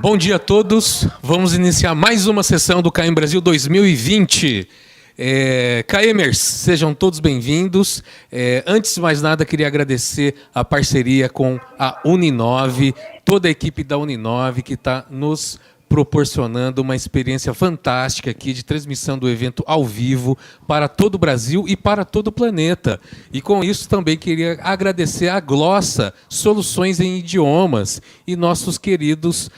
Bom dia a todos. Vamos iniciar mais uma sessão do CAEM Brasil 2020. CAEMers, sejam todos bem-vindos. Antes de mais nada, queria agradecer a parceria com a Uninove, toda a equipe da Uninove que está nos proporcionando uma experiência fantástica aqui de transmissão do evento ao vivo para todo o Brasil e para todo o planeta. E com isso também queria agradecer a Glossa, Soluções em Idiomas, e nossos queridos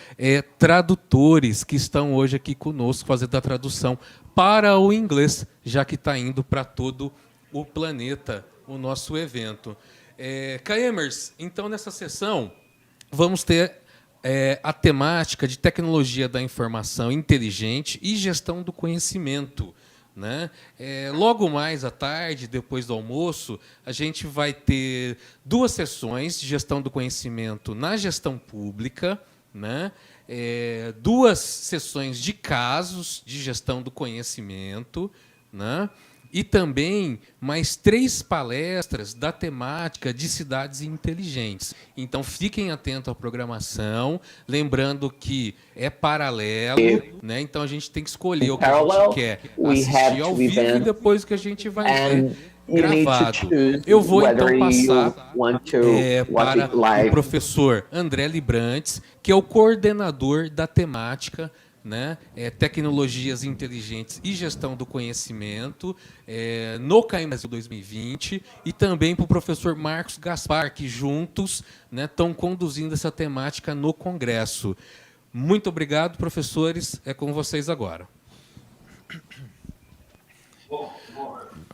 tradutores que estão hoje aqui conosco fazendo a tradução para o inglês, já que está indo para todo o planeta o nosso evento. CAEMers, então nessa sessão vamos ter a temática de tecnologia da informação inteligente e gestão do conhecimento, né? Logo mais à tarde, depois do almoço, a gente vai ter 2 sessões de gestão do conhecimento na gestão pública, né? 2 sessões de casos de gestão do conhecimento, né? E também mais 3 palestras da temática de cidades inteligentes. Então, fiquem atentos à programação, lembrando que é paralelo, né? Então, a gente tem que escolher o que a gente quer assistir ao vivo e depois o que a gente vai ver gravado. Eu vou, então, passar para o professor André Librantes, que é o coordenador da temática, né? Tecnologias inteligentes e gestão do conhecimento no CAEM Brasil 2020, e também para o professor Marcos Gaspar, que juntos, né, estão conduzindo essa temática no Congresso. Muito obrigado, professores. É com vocês agora.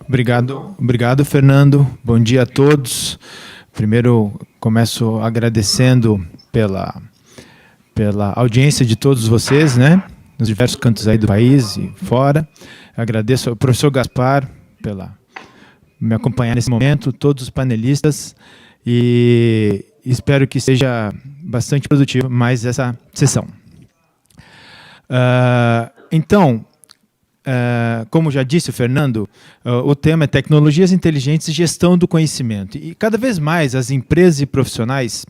Obrigado, Fernando. Bom dia a todos. Primeiro, começo agradecendo pela audiência de todos vocês, né, nos diversos cantos aí do país e fora. Agradeço ao professor Gaspar pela me acompanhar nesse momento, todos os panelistas, e espero que seja bastante produtiva mais essa sessão. Como já disse o Fernando, o tema é tecnologias inteligentes e gestão do conhecimento. E cada vez mais as empresas e profissionais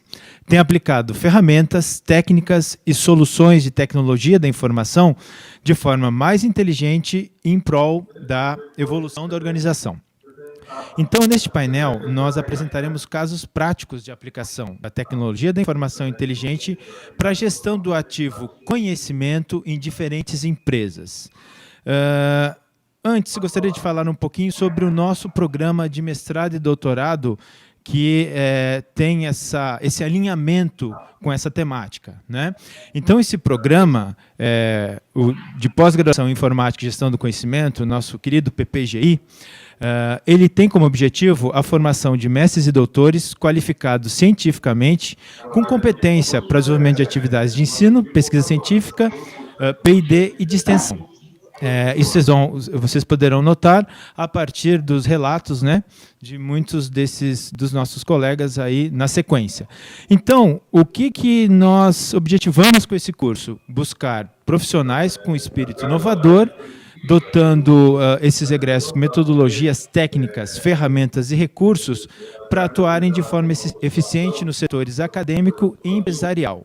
têm aplicado ferramentas, técnicas e soluções de tecnologia da informação de forma mais inteligente em prol da evolução da organização. Então, neste painel, nós apresentaremos casos práticos de aplicação da tecnologia da informação inteligente para a gestão do ativo conhecimento em diferentes empresas. Antes, gostaria de falar um pouquinho sobre o nosso programa de mestrado e doutorado, que tem esse alinhamento com essa temática, né? Então, esse programa de pós-graduação em Informática e Gestão do Conhecimento, nosso querido PPGI, ele tem como objetivo a formação de mestres e doutores qualificados cientificamente, com competência para desenvolvimento de atividades de ensino, pesquisa científica, P&D e de extensão. Isso vocês poderão notar a partir dos relatos, né, de muitos dos nossos colegas aí na sequência. Então, o que nós objetivamos com esse curso? Buscar profissionais com espírito inovador, dotando esses egressos com metodologias técnicas, ferramentas e recursos para atuarem de forma eficiente nos setores acadêmico e empresarial,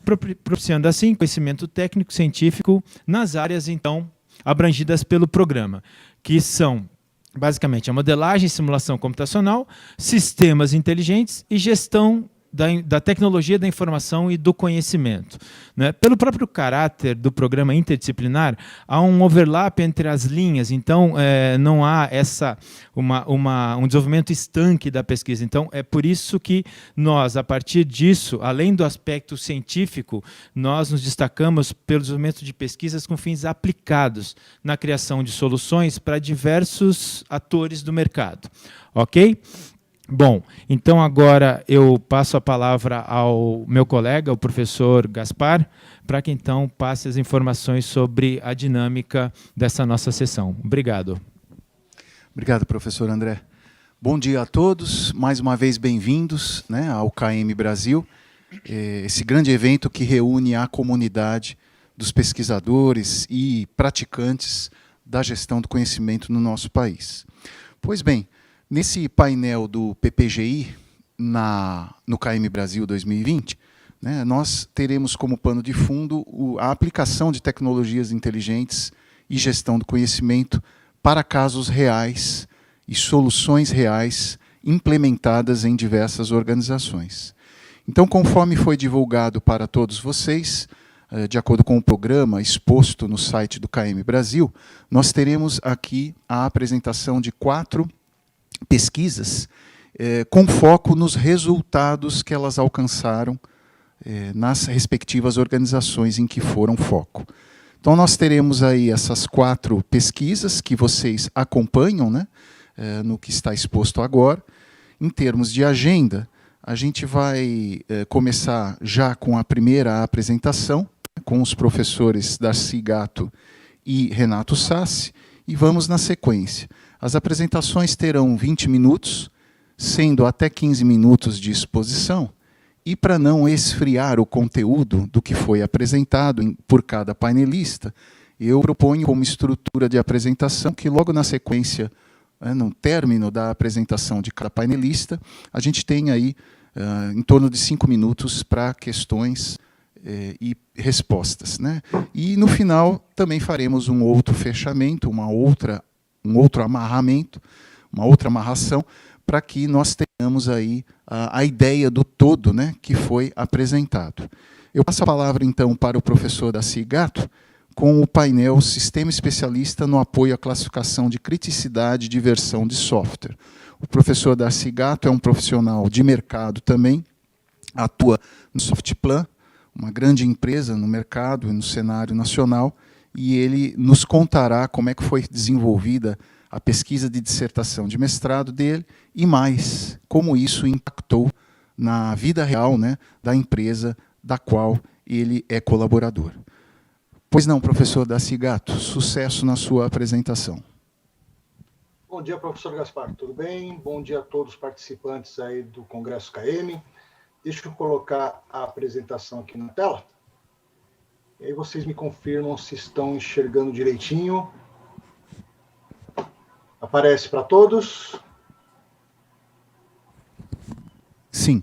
propiciando assim conhecimento técnico científico nas áreas, então, abrangidas pelo programa, que são, basicamente, a modelagem e simulação computacional, sistemas inteligentes e gestão da tecnologia da informação e do conhecimento, né? Pelo próprio caráter do programa interdisciplinar, há um overlap entre as linhas, então não há um desenvolvimento estanque da pesquisa. Então, é por isso que nós, a partir disso, além do aspecto científico, nós nos destacamos pelo desenvolvimento de pesquisas com fins aplicados na criação de soluções para diversos atores do mercado. Ok? Bom, então agora eu passo a palavra ao meu colega, o professor Gaspar, para que então passe as informações sobre a dinâmica dessa nossa sessão. Obrigado. Obrigado, professor André. Bom dia a todos, mais uma vez bem-vindos, né, ao CAEM Brasil, esse grande evento que reúne a comunidade dos pesquisadores e praticantes da gestão do conhecimento no nosso país. Pois bem, nesse painel do PPGI, no CAEM Brasil 2020, né, nós teremos como pano de fundo a aplicação de tecnologias inteligentes e gestão do conhecimento para casos reais e soluções reais implementadas em diversas organizações. Então, conforme foi divulgado para todos vocês, de acordo com o programa exposto no site do KM Brasil, nós teremos aqui a apresentação de 4 pesquisas com foco nos resultados que elas alcançaram nas respectivas organizações em que foram foco. Então, nós teremos aí essas 4 pesquisas que vocês acompanham, né, no que está exposto agora. Em termos de agenda, a gente vai começar já com a primeira apresentação, com os professores Darcy Gatto e Renato Sassi, e vamos na sequência. As apresentações terão 20 minutos, sendo até 15 minutos de exposição, e para não esfriar o conteúdo do que foi apresentado por cada painelista, eu proponho como estrutura de apresentação que logo na sequência, no término da apresentação de cada painelista, a gente tem aí em torno de 5 minutos para questões e respostas, né? E no final também faremos um outro fechamento, um outro amarramento, uma outra amarração, para que nós tenhamos aí a ideia do todo, né, que foi apresentado. Eu passo a palavra, então, para o professor Darcy Gatto, com o painel Sistema Especialista no Apoio à Classificação de Criticidade de Versão de Software. O professor Darcy Gatto é um profissional de mercado também, atua no Softplan, uma grande empresa no mercado e no cenário nacional, e ele nos contará como é que foi desenvolvida a pesquisa de dissertação de mestrado dele e mais, como isso impactou na vida real, né, da empresa da qual ele é colaborador. Pois não, professor Darcy Gatto, sucesso na sua apresentação. Bom dia, professor Gaspar, tudo bem? Bom dia a todos os participantes aí do Congresso KM. Deixa eu colocar a apresentação aqui na tela. E aí vocês me confirmam se estão enxergando direitinho. Aparece para todos? Sim.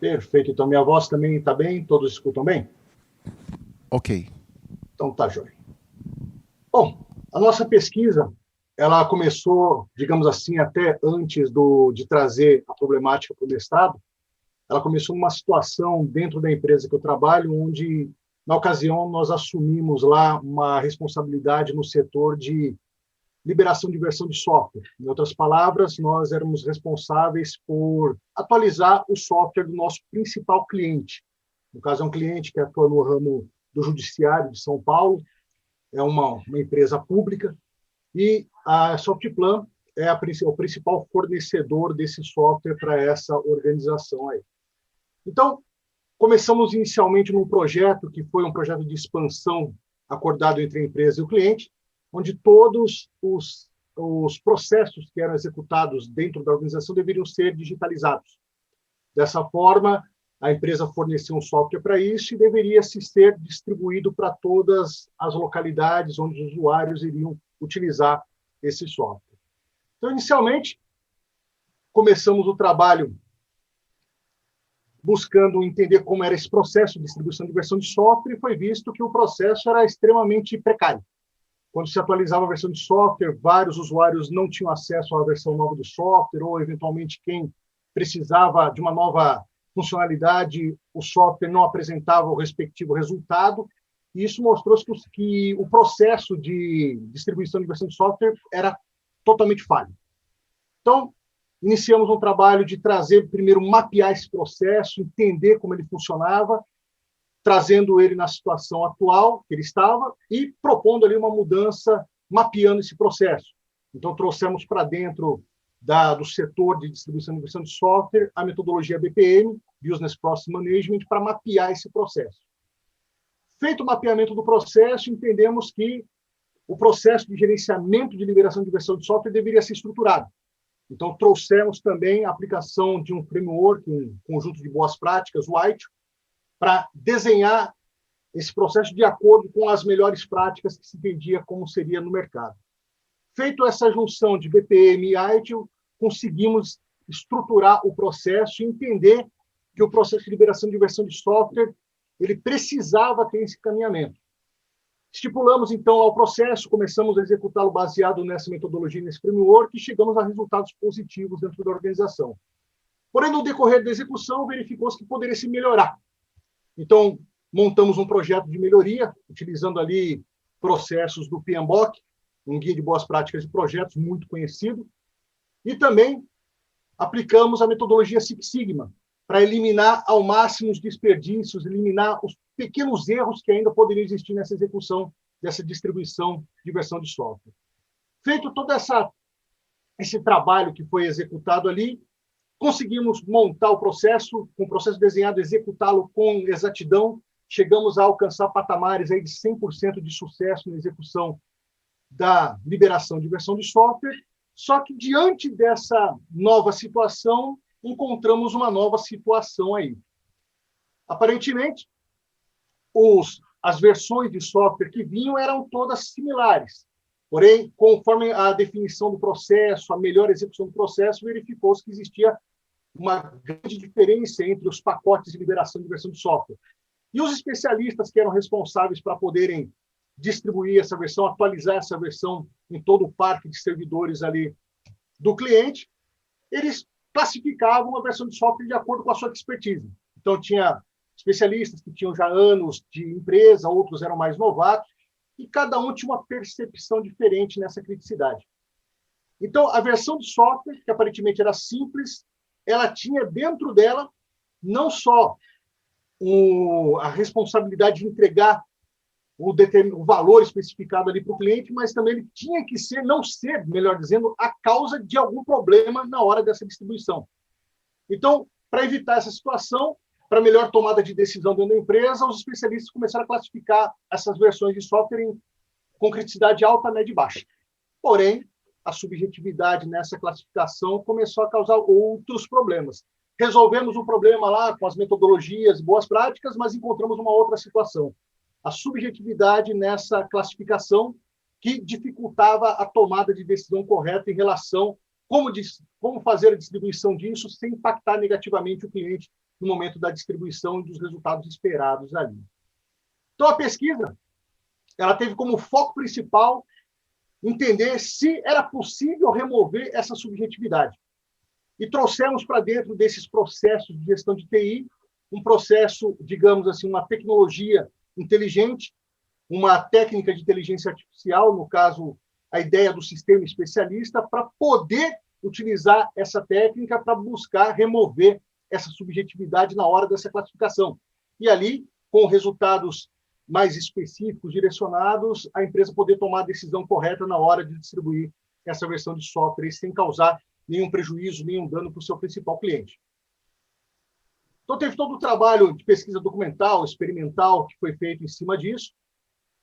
Perfeito. Então, minha voz também está bem? Todos escutam bem? Ok. Então, tá jóia. Bom, a nossa pesquisa, ela começou, digamos assim, até antes de trazer a problemática para o mestrado. Ela começou numa situação dentro da empresa que eu trabalho, onde, na ocasião, nós assumimos lá uma responsabilidade no setor de liberação de versão de software. Em outras palavras, nós éramos responsáveis por atualizar o software do nosso principal cliente. No caso, é um cliente que atua no ramo do Judiciário de São Paulo, é uma empresa pública, e a Softplan é o principal fornecedor desse software para essa organização aí. Então, começamos inicialmente num projeto que foi um projeto de expansão acordado entre a empresa e o cliente, onde todos os processos que eram executados dentro da organização deveriam ser digitalizados. Dessa forma, a empresa forneceu um software para isso e deveria ser distribuído para todas as localidades onde os usuários iriam utilizar esse software. Então, inicialmente, começamos o trabalho buscando entender como era esse processo de distribuição de versão de software, e foi visto que o processo era extremamente precário. Quando se atualizava a versão de software, vários usuários não tinham acesso à versão nova do software, ou, eventualmente, quem precisava de uma nova funcionalidade, o software não apresentava o respectivo resultado, e isso mostrou que o processo de distribuição de versão de software era totalmente falho. Então, iniciamos um trabalho de trazer, primeiro, mapear esse processo, entender como ele funcionava, trazendo ele na situação atual que ele estava e propondo ali uma mudança, mapeando esse processo. Então, trouxemos para dentro do setor de distribuição de versão de software a metodologia BPM, Business Process Management, para mapear esse processo. Feito o mapeamento do processo, entendemos que o processo de gerenciamento de liberação de versão de software deveria ser estruturado. Então, trouxemos também a aplicação de um framework, um conjunto de boas práticas, o ITIL, para desenhar esse processo de acordo com as melhores práticas que se entendia como seria no mercado. Feito essa junção de BPM e ITIL, conseguimos estruturar o processo e entender que o processo de liberação de versão de software ele precisava ter esse caminhamento. Estipulamos, então, ao processo, começamos a executá-lo baseado nessa metodologia, nesse framework, e chegamos a resultados positivos dentro da organização. Porém, no decorrer da execução, verificou-se que poderia se melhorar. Então, montamos um projeto de melhoria, utilizando ali processos do PMBOK, um guia de boas práticas de projetos muito conhecido, e também aplicamos a metodologia Six Sigma, para eliminar ao máximo os desperdícios, eliminar os pequenos erros que ainda poderiam existir nessa execução dessa distribuição de versão de software. Feito todo esse trabalho que foi executado ali, conseguimos montar o processo, com o processo desenhado, executá-lo com exatidão, chegamos a alcançar patamares aí de 100% de sucesso na execução da liberação de versão de software, só que diante dessa nova situação, encontramos uma nova situação aí. Aparentemente, as versões de software que vinham eram todas similares. Porém, conforme a definição do processo, a melhor execução do processo, verificou-se que existia uma grande diferença entre os pacotes de liberação de versão de software. E os especialistas que eram responsáveis para poderem distribuir essa versão, atualizar essa versão em todo o parque de servidores ali do cliente, eles classificavam a versão de software de acordo com a sua expertise. Então, tinha especialistas que tinham já anos de empresa, outros eram mais novatos, e cada um tinha uma percepção diferente nessa criticidade. Então, a versão de software, que aparentemente era simples, ela tinha dentro dela não só a responsabilidade de entregar o valor especificado ali para o cliente, mas também ele tinha que não ser, melhor dizendo, a causa de algum problema na hora dessa distribuição. Então, para evitar essa situação, para melhor tomada de decisão dentro da empresa, os especialistas começaram a classificar essas versões de software com criticidade alta, média e baixa. Porém, a subjetividade nessa classificação começou a causar outros problemas. Resolvemos o problema lá com as metodologias e boas práticas, mas encontramos uma outra situação. A subjetividade nessa classificação que dificultava a tomada de decisão correta em relação como fazer a distribuição disso sem impactar negativamente o cliente no momento da distribuição e dos resultados esperados ali. Então, a pesquisa ela teve como foco principal entender se era possível remover essa subjetividade. E trouxemos para dentro desses processos de gestão de TI um processo, digamos assim, uma tecnologia inteligente, uma técnica de inteligência artificial, no caso, a ideia do sistema especialista, para poder utilizar essa técnica para buscar remover essa subjetividade na hora dessa classificação. E ali, com resultados mais específicos, direcionados, a empresa poder tomar a decisão correta na hora de distribuir essa versão de software sem causar nenhum prejuízo, nenhum dano para o seu principal cliente. Então, teve todo o trabalho de pesquisa documental, experimental, que foi feito em cima disso,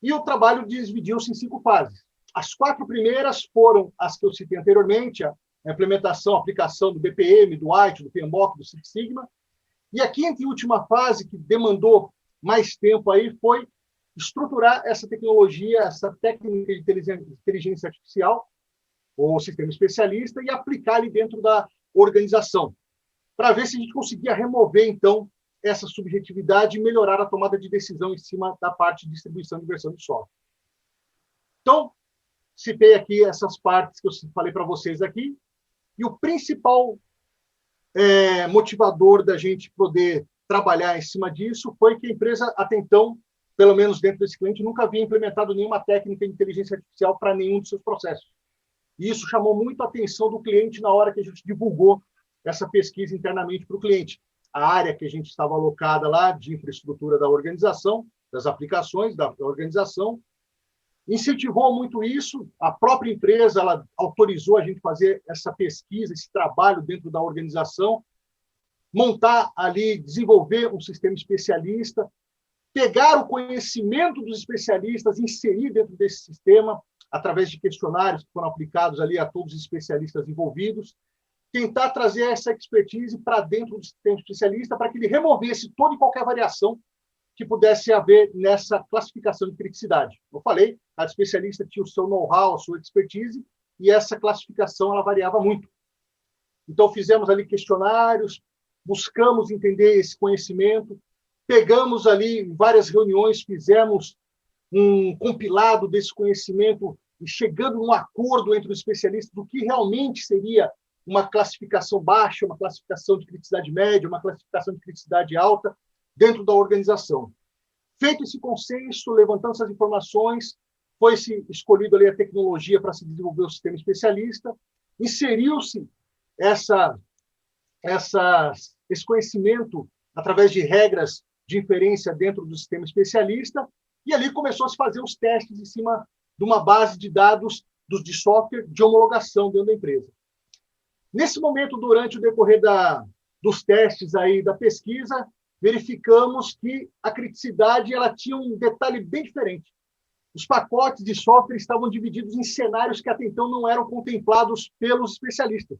e o trabalho dividiu-se em 5 fases. As 4 primeiras foram as que eu citei anteriormente, a implementação, a aplicação do BPM, do ITIL, do PMBOK, do Six Sigma, e a 5ª e última fase, que demandou mais tempo aí, foi estruturar essa tecnologia, essa técnica de inteligência artificial, ou sistema especialista, e aplicar ali dentro da organização, para ver se a gente conseguia remover, então, essa subjetividade e melhorar a tomada de decisão em cima da parte de distribuição de versão de software. Então, citei aqui essas partes que eu falei para vocês aqui, e o principal motivador da gente poder trabalhar em cima disso foi que a empresa, até então, pelo menos dentro desse cliente, nunca havia implementado nenhuma técnica de inteligência artificial para nenhum dos seus processos. E isso chamou muito a atenção do cliente na hora que a gente divulgou essa pesquisa internamente para o cliente. A área que a gente estava alocada lá de infraestrutura da organização, das aplicações da organização, incentivou muito isso. A própria empresa ela autorizou a gente fazer essa pesquisa, esse trabalho dentro da organização, montar ali, desenvolver um sistema especialista, pegar o conhecimento dos especialistas, inserir dentro desse sistema, através de questionários que foram aplicados ali a todos os especialistas envolvidos, tentar trazer essa expertise para dentro do sistema especialista para que ele removesse toda e qualquer variação que pudesse haver nessa classificação de criticidade. Eu falei, a especialista tinha o seu know-how, a sua expertise, e essa classificação ela variava muito. Então, fizemos ali questionários, buscamos entender esse conhecimento, pegamos ali em várias reuniões, fizemos um compilado desse conhecimento e chegando a um acordo entre os especialistas do que realmente seria uma classificação baixa, uma classificação de criticidade média, uma classificação de criticidade alta dentro da organização. Feito esse consenso, levantando essas informações, foi-se escolhido ali a tecnologia para se desenvolver o sistema especialista, inseriu-se esse conhecimento através de regras de inferência dentro do sistema especialista, e ali começou a se fazer os testes em cima de uma base de dados de software de homologação dentro da empresa. Nesse momento, durante o decorrer dos testes aí da pesquisa, verificamos que a criticidade ela tinha um detalhe bem diferente. Os pacotes de software estavam divididos em cenários que até então não eram contemplados pelos especialistas.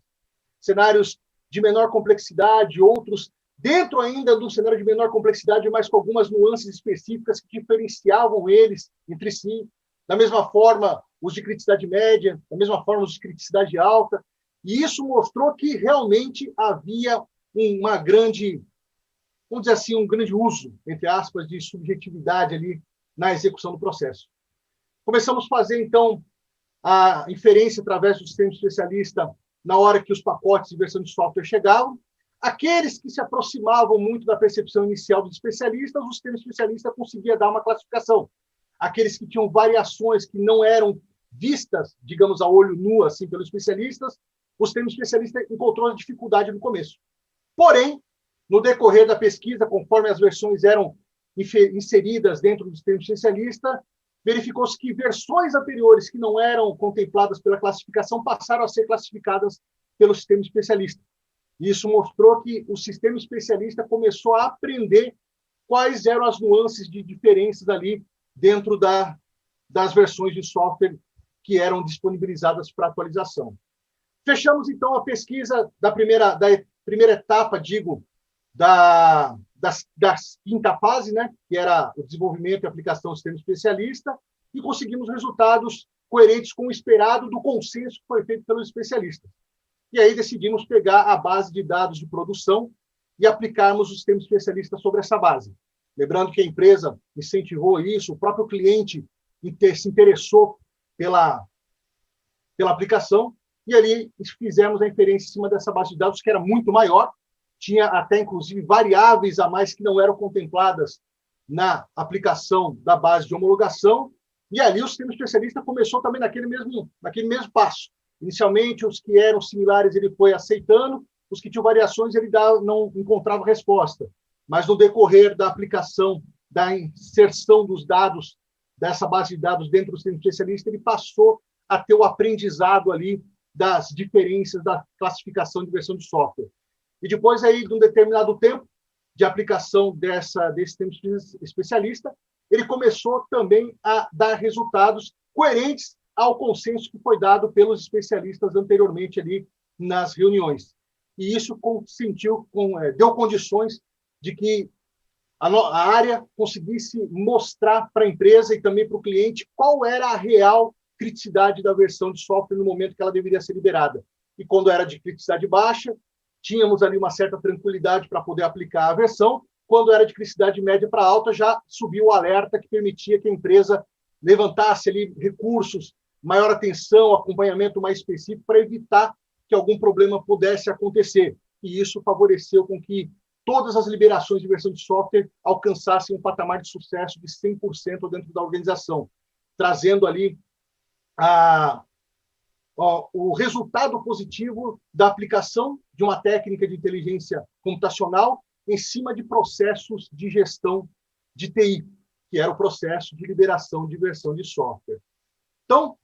Cenários de menor complexidade, outros dentro ainda do cenário de menor complexidade, mas com algumas nuances específicas que diferenciavam eles entre si. Da mesma forma, os de criticidade média, da mesma forma, os de criticidade alta. E isso mostrou que realmente havia uma grande, vamos dizer assim, um grande uso, entre aspas, de subjetividade ali na execução do processo. Começamos a fazer, então, a inferência através do sistema especialista na hora que os pacotes de versão de software chegavam. Aqueles que se aproximavam muito da percepção inicial dos especialistas, o sistema especialista conseguia dar uma classificação. Aqueles que tinham variações que não eram vistas, digamos, a olho nu, assim, pelos especialistas, o sistema especialista encontrou dificuldade no começo. Porém, no decorrer da pesquisa, conforme as versões eram inseridas dentro do sistema especialista, verificou-se que versões anteriores que não eram contempladas pela classificação passaram a ser classificadas pelo sistema especialista. Isso mostrou que o sistema especialista começou a aprender quais eram as nuances de diferenças ali dentro das versões de software que eram disponibilizadas para atualização. Fechamos, então, a pesquisa da primeira etapa, digo, da quinta fase, né, que era o desenvolvimento e aplicação do sistema especialista, e conseguimos resultados coerentes com o esperado do consenso que foi feito pelos especialistas. E aí decidimos pegar a base de dados de produção e aplicarmos o sistema especialista sobre essa base. Lembrando que a empresa incentivou isso, o próprio cliente se interessou pela aplicação, e ali fizemos a inferência em cima dessa base de dados, que era muito maior, tinha até, inclusive, variáveis a mais que não eram contempladas na aplicação da base de homologação, e ali o sistema especialista começou também naquele mesmo passo. Inicialmente, os que eram similares ele foi aceitando, os que tinham variações ele não encontrava resposta. Mas no decorrer da aplicação, da inserção dos dados, dessa base de dados dentro do sistema especialista, ele passou a ter o aprendizado ali das diferenças da classificação de versão de software. E depois, aí, de um determinado tempo de aplicação desse sistema especialista, ele começou também a dar resultados coerentes ao consenso que foi dado pelos especialistas anteriormente ali nas reuniões. E isso deu condições de que a área conseguisse mostrar para a empresa e também para o cliente qual era a real criticidade da versão de software no momento que ela deveria ser liberada. E quando era de criticidade baixa, tínhamos ali uma certa tranquilidade para poder aplicar a versão. Quando era de criticidade média para alta, já subiu o alerta que permitia que a empresa levantasse ali recursos, maior atenção, acompanhamento mais específico para evitar que algum problema pudesse acontecer. E isso favoreceu com que todas as liberações de versão de software alcançassem um patamar de sucesso de 100% dentro da organização, trazendo ali o resultado positivo da aplicação de uma técnica de inteligência computacional em cima de processos de gestão de TI, que era o processo de liberação de versão de software. Então,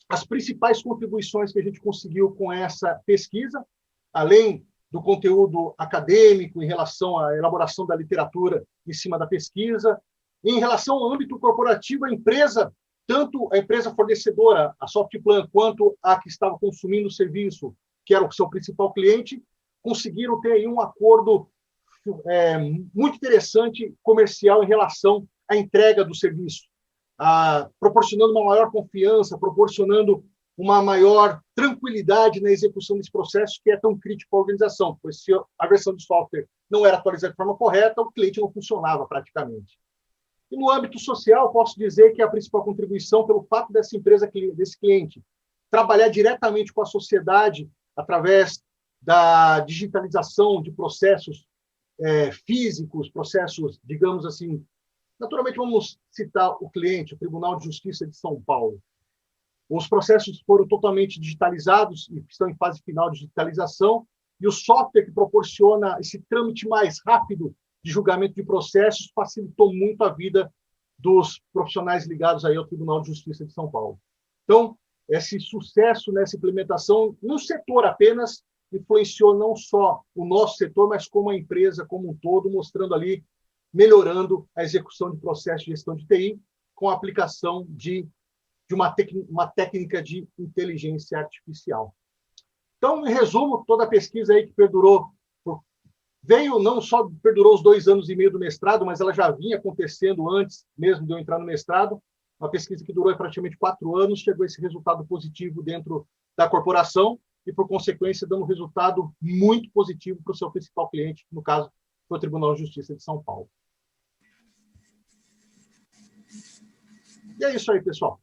as principais contribuições que a gente conseguiu com essa pesquisa, além do conteúdo acadêmico em relação à elaboração da literatura em cima da pesquisa, em relação ao âmbito corporativo, a empresa, tanto a empresa fornecedora, a Softplan, quanto a que estava consumindo o serviço, que era o seu principal cliente, conseguiram ter aí um acordo muito interessante comercial em relação à entrega do serviço, proporcionando uma maior confiança, proporcionando uma maior tranquilidade na execução desse processo que é tão crítico para a organização, pois se a versão de software não era atualizada de forma correta, o cliente não funcionava praticamente. E no âmbito social, posso dizer que a principal contribuição, pelo fato dessa empresa, desse cliente, trabalhar diretamente com a sociedade através da digitalização de processos físicos, processos, digamos assim, naturalmente vamos citar o cliente, o Tribunal de Justiça de São Paulo. Os processos foram totalmente digitalizados e estão em fase final de digitalização, e o software que proporciona esse trâmite mais rápido de julgamento de processos facilitou muito a vida dos profissionais ligados aí ao Tribunal de Justiça de São Paulo. Então, esse sucesso nessa implementação, no setor apenas, influenciou não só o nosso setor, mas como a empresa como um todo, mostrando ali, melhorando a execução de processos de gestão de TI com a aplicação de uma técnica de inteligência artificial. Então, em resumo, toda a pesquisa aí que perdurou, não só perdurou os 2 anos e meio do mestrado, mas ela já vinha acontecendo antes mesmo de eu entrar no mestrado, uma pesquisa que durou praticamente 4 anos, chegou a esse resultado positivo dentro da corporação e, por consequência, dando um resultado muito positivo para o seu principal cliente, que, no caso, foi o Tribunal de Justiça de São Paulo. E é isso aí, pessoal.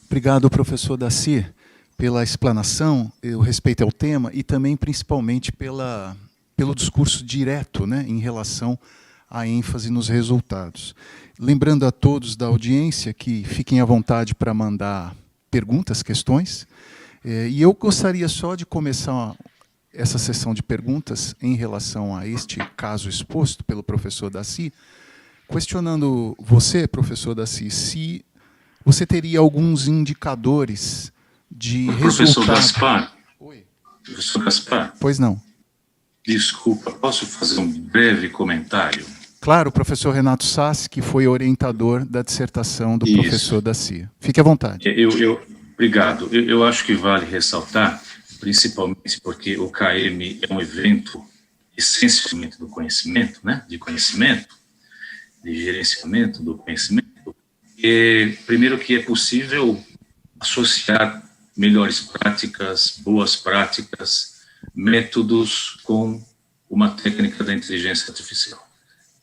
Obrigado, professor Daci, pela explanação, eu respeito ao tema e também, principalmente, pelo discurso direto, né, em relação à ênfase nos resultados. Lembrando a todos da audiência que fiquem à vontade para mandar perguntas, questões, e eu gostaria só de começar essa sessão de perguntas em relação a este caso exposto pelo professor Daci, questionando você, professor Daci, se você teria alguns indicadores de Professor resultado... Gaspar. Oi. Professor Gaspar. Pois não. Desculpa, posso fazer um breve comentário? Claro, o professor Renato Sassi, que foi orientador da dissertação do professor Daci. Fique à vontade. Obrigado. Eu acho que vale ressaltar, principalmente porque o KM é um evento essencialmente do conhecimento, né? De conhecimento, de gerenciamento do conhecimento. Primeiro que é possível associar melhores práticas, boas práticas, métodos com uma técnica da inteligência artificial,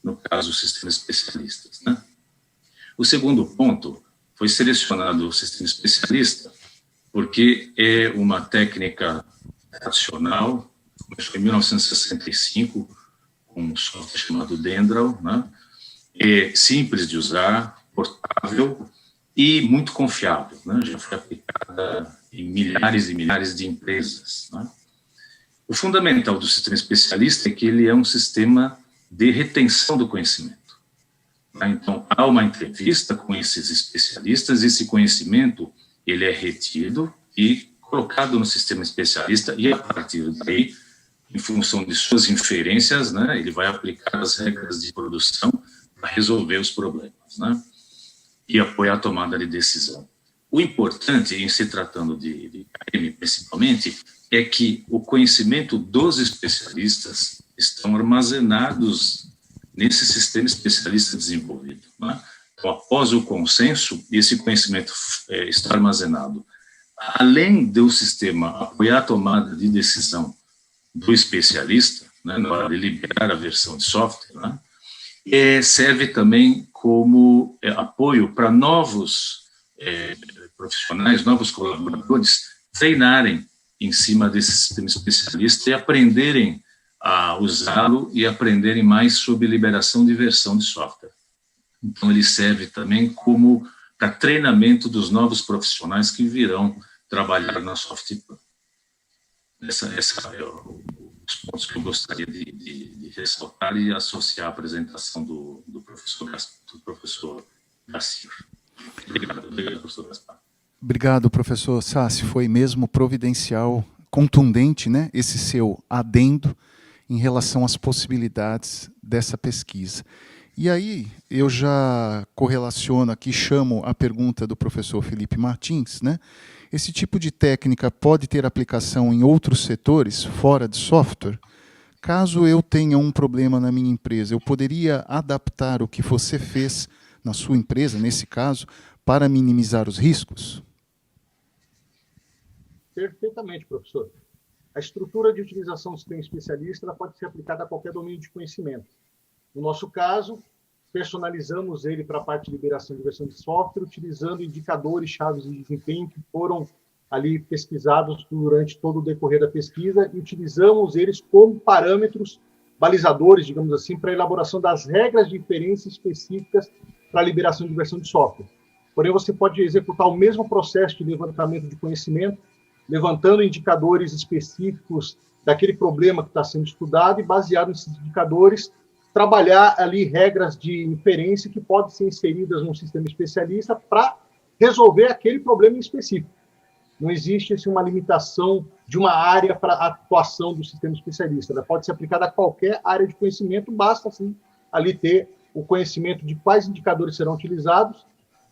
no caso, os sistemas especialistas, né? O segundo ponto foi selecionado o sistema especialista porque é uma técnica tradicional, começou em 1965, com um software chamado Dendral, né? É simples de usar, portável e muito confiável, né? Já foi aplicada em milhares e milhares de empresas, né? O fundamental do sistema especialista é que ele é um sistema de retenção do conhecimento. Então, há uma entrevista com esses especialistas, esse conhecimento ele é retido e colocado no sistema especialista, e a partir daí, em função de suas inferências, né, ele vai aplicar as regras de produção para resolver os problemas, né, e apoiar a tomada de decisão. O importante, em se tratando de KM principalmente, é que o conhecimento dos especialistas estão armazenados nesse sistema especialista desenvolvido, né? Então, após o consenso, esse conhecimento está armazenado. Além do sistema apoiar a tomada de decisão do especialista, né, na hora de liberar a versão de software, né, serve também como apoio para novos profissionais, novos colaboradores, treinarem em cima desse sistema especialista e aprenderem a usá-lo e aprenderem mais sobre liberação de versão de software. Então, ele serve também como para treinamento dos novos profissionais que virão trabalhar na Softplan. Essa é os pontos que eu gostaria de ressaltar e associar à apresentação do professor Daci. Obrigado, professor Gaspar. Obrigado, professor Sassi. Foi mesmo providencial, contundente, né, esse seu adendo em relação às possibilidades dessa pesquisa. E aí, eu já correlaciono aqui, chamo a pergunta do professor Felipe Martins, né? Esse tipo de técnica pode ter aplicação em outros setores, fora de software? Caso eu tenha um problema na minha empresa, eu poderia adaptar o que você fez na sua empresa, nesse caso, para minimizar os riscos? Perfeitamente, professor. A estrutura de utilização do sistema especialista ela pode ser aplicada a qualquer domínio de conhecimento. No nosso caso, personalizamos ele para a parte de liberação de versão de software, utilizando indicadores chaves de desempenho que foram ali pesquisados durante todo o decorrer da pesquisa e utilizamos eles como parâmetros balizadores, digamos assim, para a elaboração das regras de inferência específicas para a liberação de versão de software. Porém, você pode executar o mesmo processo de levantamento de conhecimento, levantando indicadores específicos daquele problema que está sendo estudado e, baseado nesses indicadores, trabalhar ali regras de inferência que podem ser inseridas num sistema especialista para resolver aquele problema em específico. Não existe assim, uma limitação de uma área para a atuação do sistema especialista. Ela pode ser aplicada a qualquer área de conhecimento, basta, assim, ali ter o conhecimento de quais indicadores serão utilizados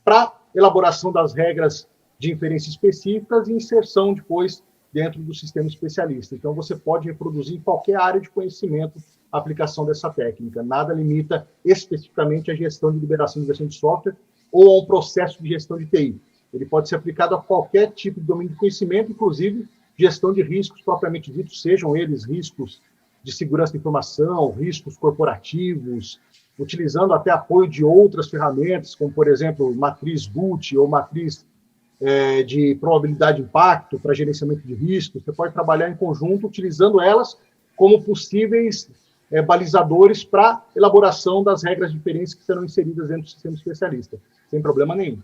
para elaboração das regras de inferência específicas e inserção depois dentro do sistema especialista. Então, você pode reproduzir em qualquer área de conhecimento a aplicação dessa técnica. Nada limita especificamente a gestão de liberação de versão de software ou a um processo de gestão de TI. Ele pode ser aplicado a qualquer tipo de domínio de conhecimento, inclusive gestão de riscos propriamente ditos, sejam eles riscos de segurança da informação, riscos corporativos, utilizando até apoio de outras ferramentas, como, por exemplo, matriz Boot ou matriz de probabilidade de impacto para gerenciamento de riscos. Você pode trabalhar em conjunto, utilizando elas como possíveis balizadores para elaboração das regras de inferência que serão inseridas dentro do sistema especialista, sem problema nenhum.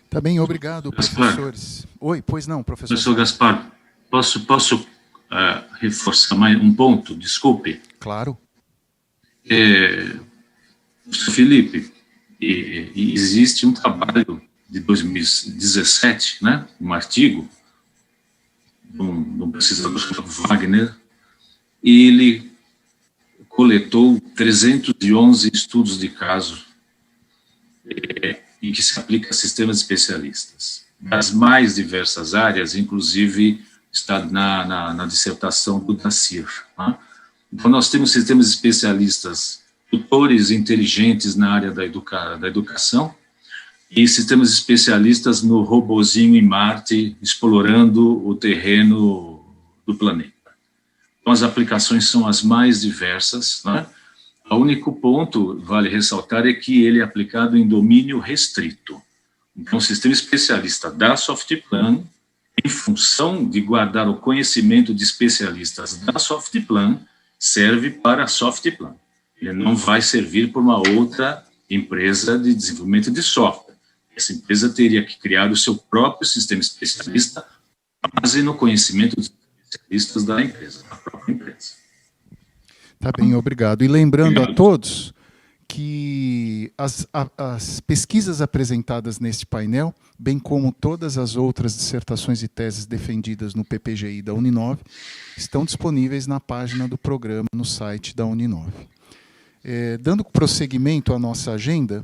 Tá bem, obrigado, professores. Oi, pois não, professor. Professor Gaspar, posso reforçar mais um ponto? Desculpe. Claro. Professor Felipe, existe um trabalho de 2017, né, um artigo de um pesquisador chamado Wagner, e ele coletou 311 estudos de caso em que se aplica a sistemas especialistas, das mais diversas áreas, inclusive está na dissertação do Dacier. Né? Então, nós temos sistemas especialistas, tutores inteligentes na área da educação, e sistemas especialistas no robozinho em Marte, explorando o terreno do planeta. Então, as aplicações são as mais diversas, né? O único ponto, vale ressaltar, é que ele é aplicado em domínio restrito. Então, o sistema especialista da Softplan, em função de guardar o conhecimento de especialistas da Softplan, serve para a Softplan. Ele não vai servir para uma outra empresa de desenvolvimento de software. Essa empresa teria que criar o seu próprio sistema especialista, base no conhecimento dos especialistas da empresa, da própria empresa. Tá bem, obrigado. E lembrando a todos que as pesquisas apresentadas neste painel, bem como todas as outras dissertações e teses defendidas no PPGI da Uninove, estão disponíveis na página do programa no site da Uninove. Dando prosseguimento à nossa agenda,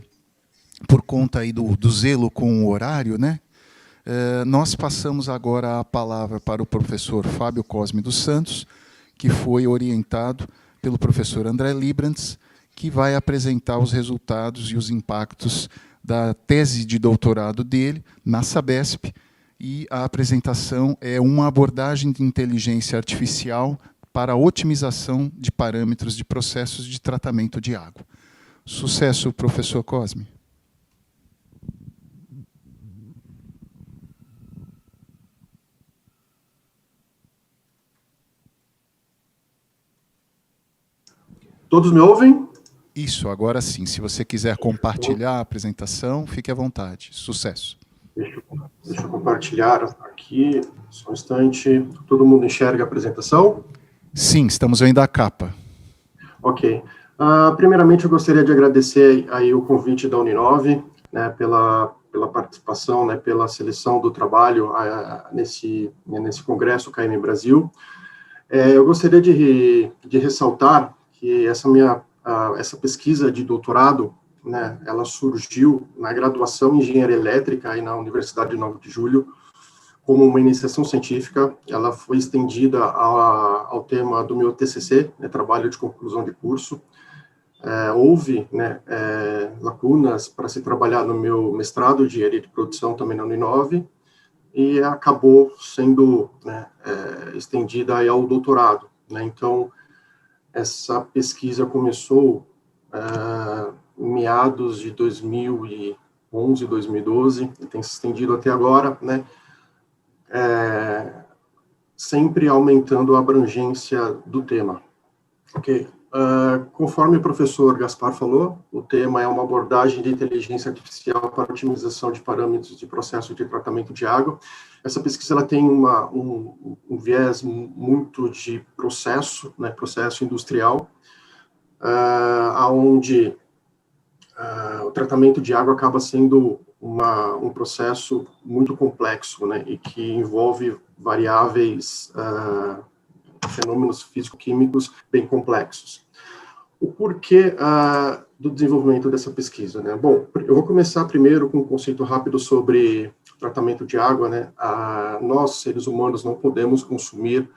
por conta aí do zelo com o horário, né, nós passamos agora a palavra para o professor Fábio Cosme dos Santos, que foi orientado pelo professor André Librantz, que vai apresentar os resultados e os impactos da tese de doutorado dele na Sabesp, e a apresentação é uma abordagem de inteligência artificial para a otimização de parâmetros de processos de tratamento de água. Sucesso, professor Cosme. Todos me ouvem? Isso, agora sim. Se você quiser compartilhar a apresentação, fique à vontade. Sucesso. Deixa eu compartilhar aqui, só um instante. Todo mundo enxerga a apresentação? Sim, estamos vendo a capa. Ok. Primeiramente, eu gostaria de agradecer aí o convite da Uninove, né, pela participação, né, pela seleção do trabalho nesse congresso KM Brasil. Eu gostaria de ressaltar que essa pesquisa de doutorado, né, ela surgiu na graduação em Engenharia Elétrica aí na Universidade de 9 de Julho, como uma iniciação científica. Ela foi estendida ao tema do meu TCC, né, trabalho de conclusão de curso. Houve, né, lacunas para se trabalhar no meu mestrado de engenharia de produção também na Uninove, e acabou sendo, né, estendida aí ao doutorado, né? Então, essa pesquisa começou em meados de 2011, 2012, e tem se estendido até agora, né? Sempre aumentando a abrangência do tema. Ok. Conforme o professor Gaspar falou, o tema é uma abordagem de inteligência artificial para otimização de parâmetros de processo de tratamento de água. Essa pesquisa ela tem um viés muito de processo, né, processo industrial, onde o tratamento de água acaba sendo um processo muito complexo, né, e que envolve variáveis, fenômenos físico-químicos bem complexos. O porquê do desenvolvimento dessa pesquisa, né? Bom, eu vou começar primeiro com um conceito rápido sobre tratamento de água, né? Nós, seres humanos, não podemos consumir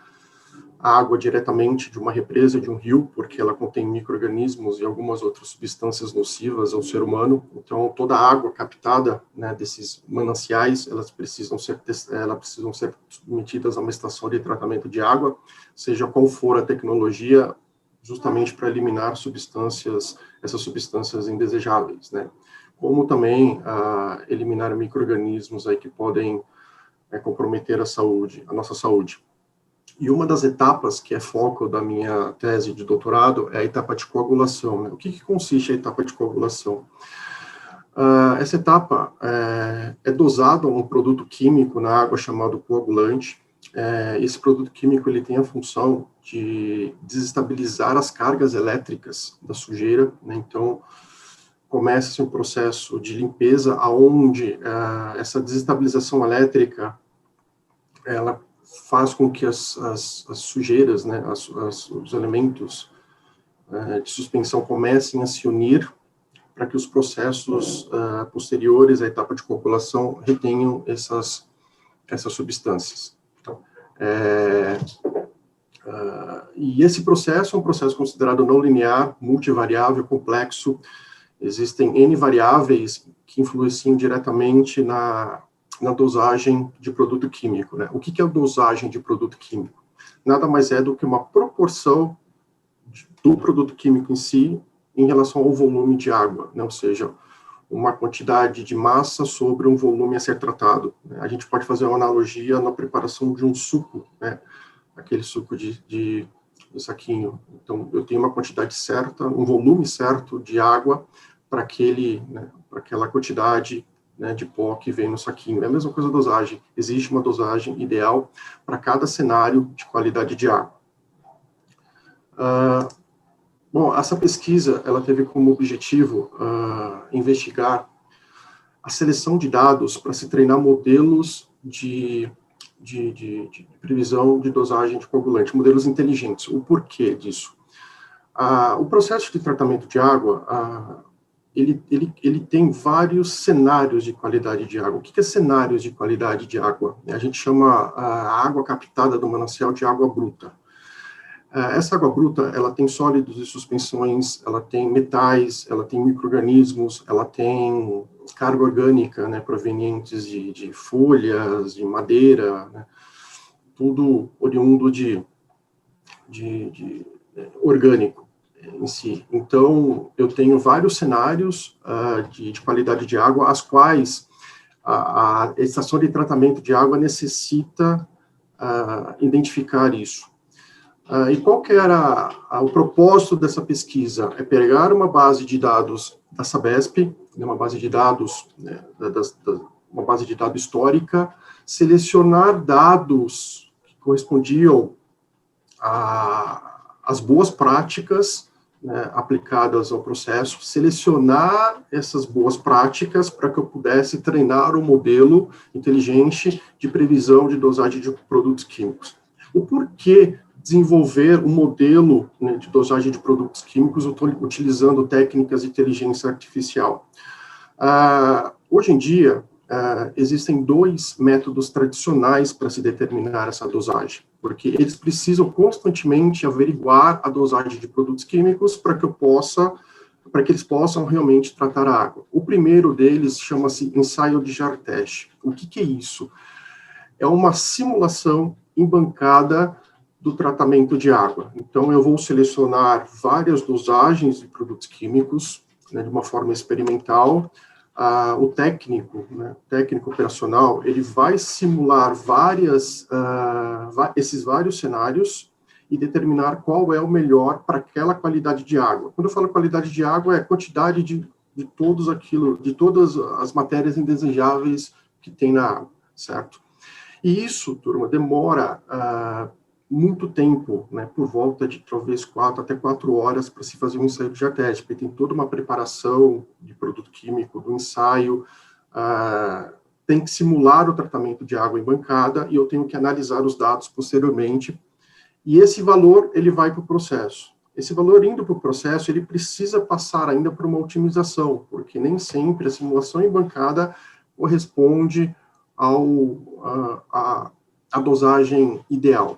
a água diretamente de uma represa, de um rio, porque ela contém micro-organismos e algumas outras substâncias nocivas ao ser humano. Então, toda a água captada, né, desses mananciais, elas precisam ser submetidas a uma estação de tratamento de água, seja qual for a tecnologia, justamente para eliminar essas substâncias indesejáveis, né? Como também eliminar micro-organismos aí que podem comprometer a nossa saúde. E uma das etapas que é foco da minha tese de doutorado é a etapa de coagulação, né? O que consiste a etapa de coagulação? Essa etapa é dosado um produto químico na água chamado coagulante. Esse produto químico ele tem a função de desestabilizar as cargas elétricas da sujeira, né? Então, começa-se um processo de limpeza onde essa desestabilização elétrica ela faz com que as sujeiras, né, os elementos de suspensão comecem a se unir para que os processos posteriores à etapa de coagulação retenham essas substâncias. Então, e esse processo é um processo considerado não linear, multivariável, complexo. Existem N variáveis que influenciam diretamente na dosagem de produto químico, né? O que é a dosagem de produto químico? Nada mais é do que uma proporção do produto químico em si em relação ao volume de água, né? Ou seja, uma quantidade de massa sobre um volume a ser tratado. A gente pode fazer uma analogia na preparação de um suco, né? Aquele suco de saquinho. Então, eu tenho uma quantidade certa, um volume certo de água para aquela quantidade, né, de pó que vem no saquinho. É a mesma coisa a dosagem. Existe uma dosagem ideal para cada cenário de qualidade de água. Bom, essa pesquisa ela teve como objetivo investigar a seleção de dados para se treinar modelos de previsão de dosagem de coagulante, modelos inteligentes. O porquê disso? O processo de tratamento de água ele tem vários cenários de qualidade de água. O que é cenários de qualidade de água? A gente chama a água captada do manancial de água bruta. Essa água bruta, ela tem sólidos e suspensões, ela tem metais, ela tem micro-organismos, ela tem carga orgânica, né, provenientes de folhas, de madeira, né, tudo oriundo de orgânico em si. Então, eu tenho vários cenários de qualidade de água, as quais a estação de tratamento de água necessita identificar isso. E qual que era o propósito dessa pesquisa? É pegar uma base de dados da Sabesp, uma base de dados, né, uma base de dados histórica, selecionar dados que correspondiam às boas práticas, né, aplicadas ao processo, selecionar essas boas práticas para que eu pudesse treinar um modelo inteligente de previsão de dosagem de produtos químicos. O porquê desenvolver um modelo, né, de dosagem de produtos químicos utilizando técnicas de inteligência artificial? Hoje em dia, existem dois métodos tradicionais para se determinar essa dosagem, porque eles precisam constantemente averiguar a dosagem de produtos químicos para que eles possam realmente tratar a água. O primeiro deles chama-se ensaio de Jar-Test. O que é isso? é uma simulação em bancada do tratamento de água. Então, eu vou selecionar várias dosagens de produtos químicos, né, de uma forma experimental. O técnico, né, técnico operacional, ele vai simular esses vários cenários e determinar qual é o melhor para aquela qualidade de água. Quando eu falo qualidade de água, é a quantidade de todas as matérias indesejáveis que tem na água, certo? E isso, turma, demora muito tempo, né, por volta de talvez 4 até 4 horas para se fazer um ensaio de diatética, porque tem toda uma preparação de produto químico do ensaio, tem que simular o tratamento de água em bancada e eu tenho que analisar os dados posteriormente. E esse valor, ele vai para o processo. Esse valor indo para o processo, ele precisa passar ainda por uma otimização, porque nem sempre a simulação em bancada corresponde à dosagem ideal.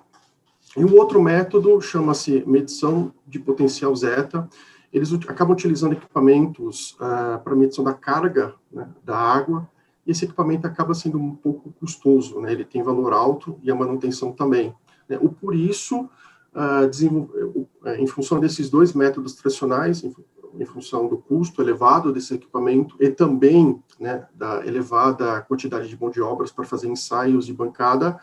E um outro método chama-se medição de potencial zeta. Eles acabam utilizando equipamentos para medição da carga, né, da água, e esse equipamento acaba sendo um pouco custoso, né, ele tem valor alto e a manutenção também. Por isso, em função desses dois métodos tradicionais, em função do custo elevado desse equipamento e também, né, da elevada quantidade de mão de obras para fazer ensaios de bancada,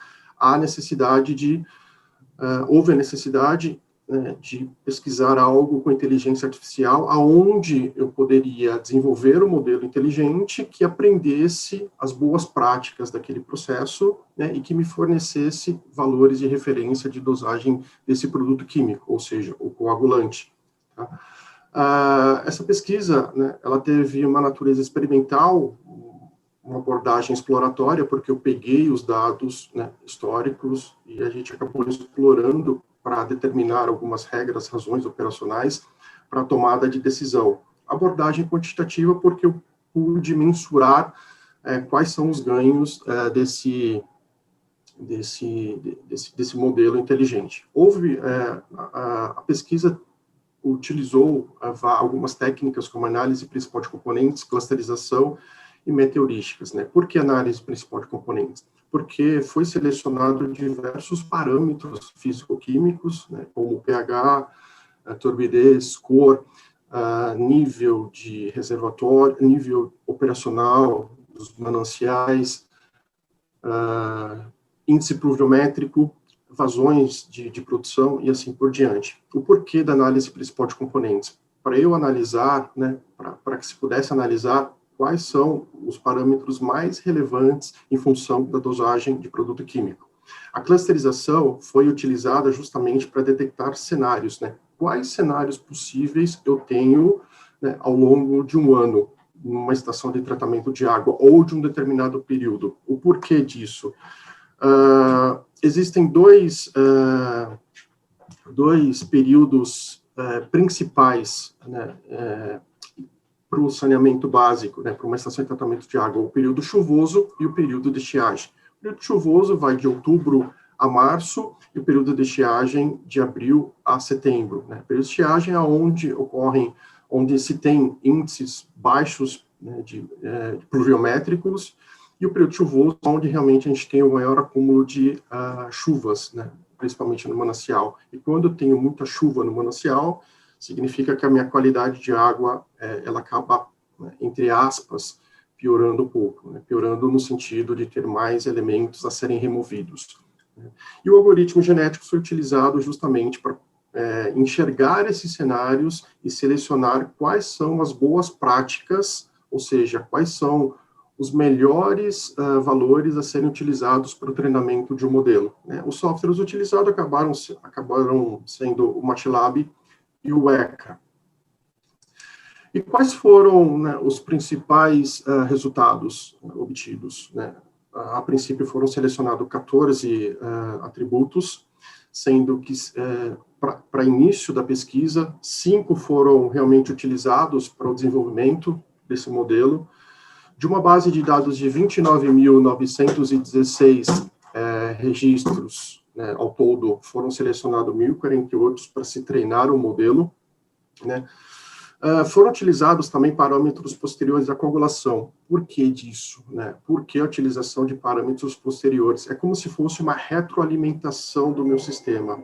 houve a necessidade, né, de pesquisar algo com inteligência artificial, aonde eu poderia desenvolver um modelo inteligente que aprendesse as boas práticas daquele processo, né, e que me fornecesse valores de referência de dosagem desse produto químico, ou seja, o coagulante. Tá? Essa pesquisa, né, ela teve uma natureza experimental, uma abordagem exploratória, porque eu peguei os dados, né, históricos e a gente acabou explorando para determinar algumas regras, razões operacionais para a tomada de decisão. Abordagem quantitativa, porque eu pude mensurar quais são os ganhos desse modelo inteligente. A pesquisa utilizou algumas técnicas como análise principal de componentes, clusterização e meteorísticas, né? Por que análise principal de componentes? Porque foi selecionado diversos parâmetros físico-químicos, né, como pH, turbidez, cor, nível de reservatório, nível operacional dos mananciais, índice pluviométrico, vazões de produção e assim por diante. O porquê da análise principal de componentes? Para eu analisar, né, para que se pudesse analisar quais são os parâmetros mais relevantes em função da dosagem de produto químico. A clusterização foi utilizada justamente para detectar cenários, né? Quais cenários possíveis eu tenho, né, ao longo de um ano, numa estação de tratamento de água, ou de um determinado período. O porquê disso? Existem dois períodos principais, né, para o saneamento básico, né, para uma estação de tratamento de água, o período chuvoso e o período de estiagem. O período chuvoso vai de outubro a março e o período de estiagem de abril a setembro. Né. O período de estiagem é onde se tem índices baixos, né, de pluviométricos, e o período chuvoso, onde realmente a gente tem o maior acúmulo de chuvas, né, principalmente no manancial. E quando eu tenho muita chuva no manancial, significa que a minha qualidade de água, ela acaba, né, entre aspas, piorando um pouco, né? Piorando no sentido de ter mais elementos a serem removidos. Né? E o algoritmo genético foi utilizado justamente para enxergar esses cenários e selecionar quais são as boas práticas, ou seja, quais são os melhores valores a serem utilizados para o treinamento de um modelo. Né? Os softwares utilizados acabaram sendo o MATLAB e o ECA. E quais foram, né, os principais resultados obtidos? Né? A princípio foram selecionados 14 atributos, sendo que para início da pesquisa, 5 foram realmente utilizados para o desenvolvimento desse modelo. De uma base de dados de 29.916 registros, né, ao todo, foram selecionados 1.048 para se treinar o modelo, né? Foram utilizados também parâmetros posteriores à coagulação. Por que disso, né? Por que a utilização de parâmetros posteriores? É como se fosse uma retroalimentação do meu sistema.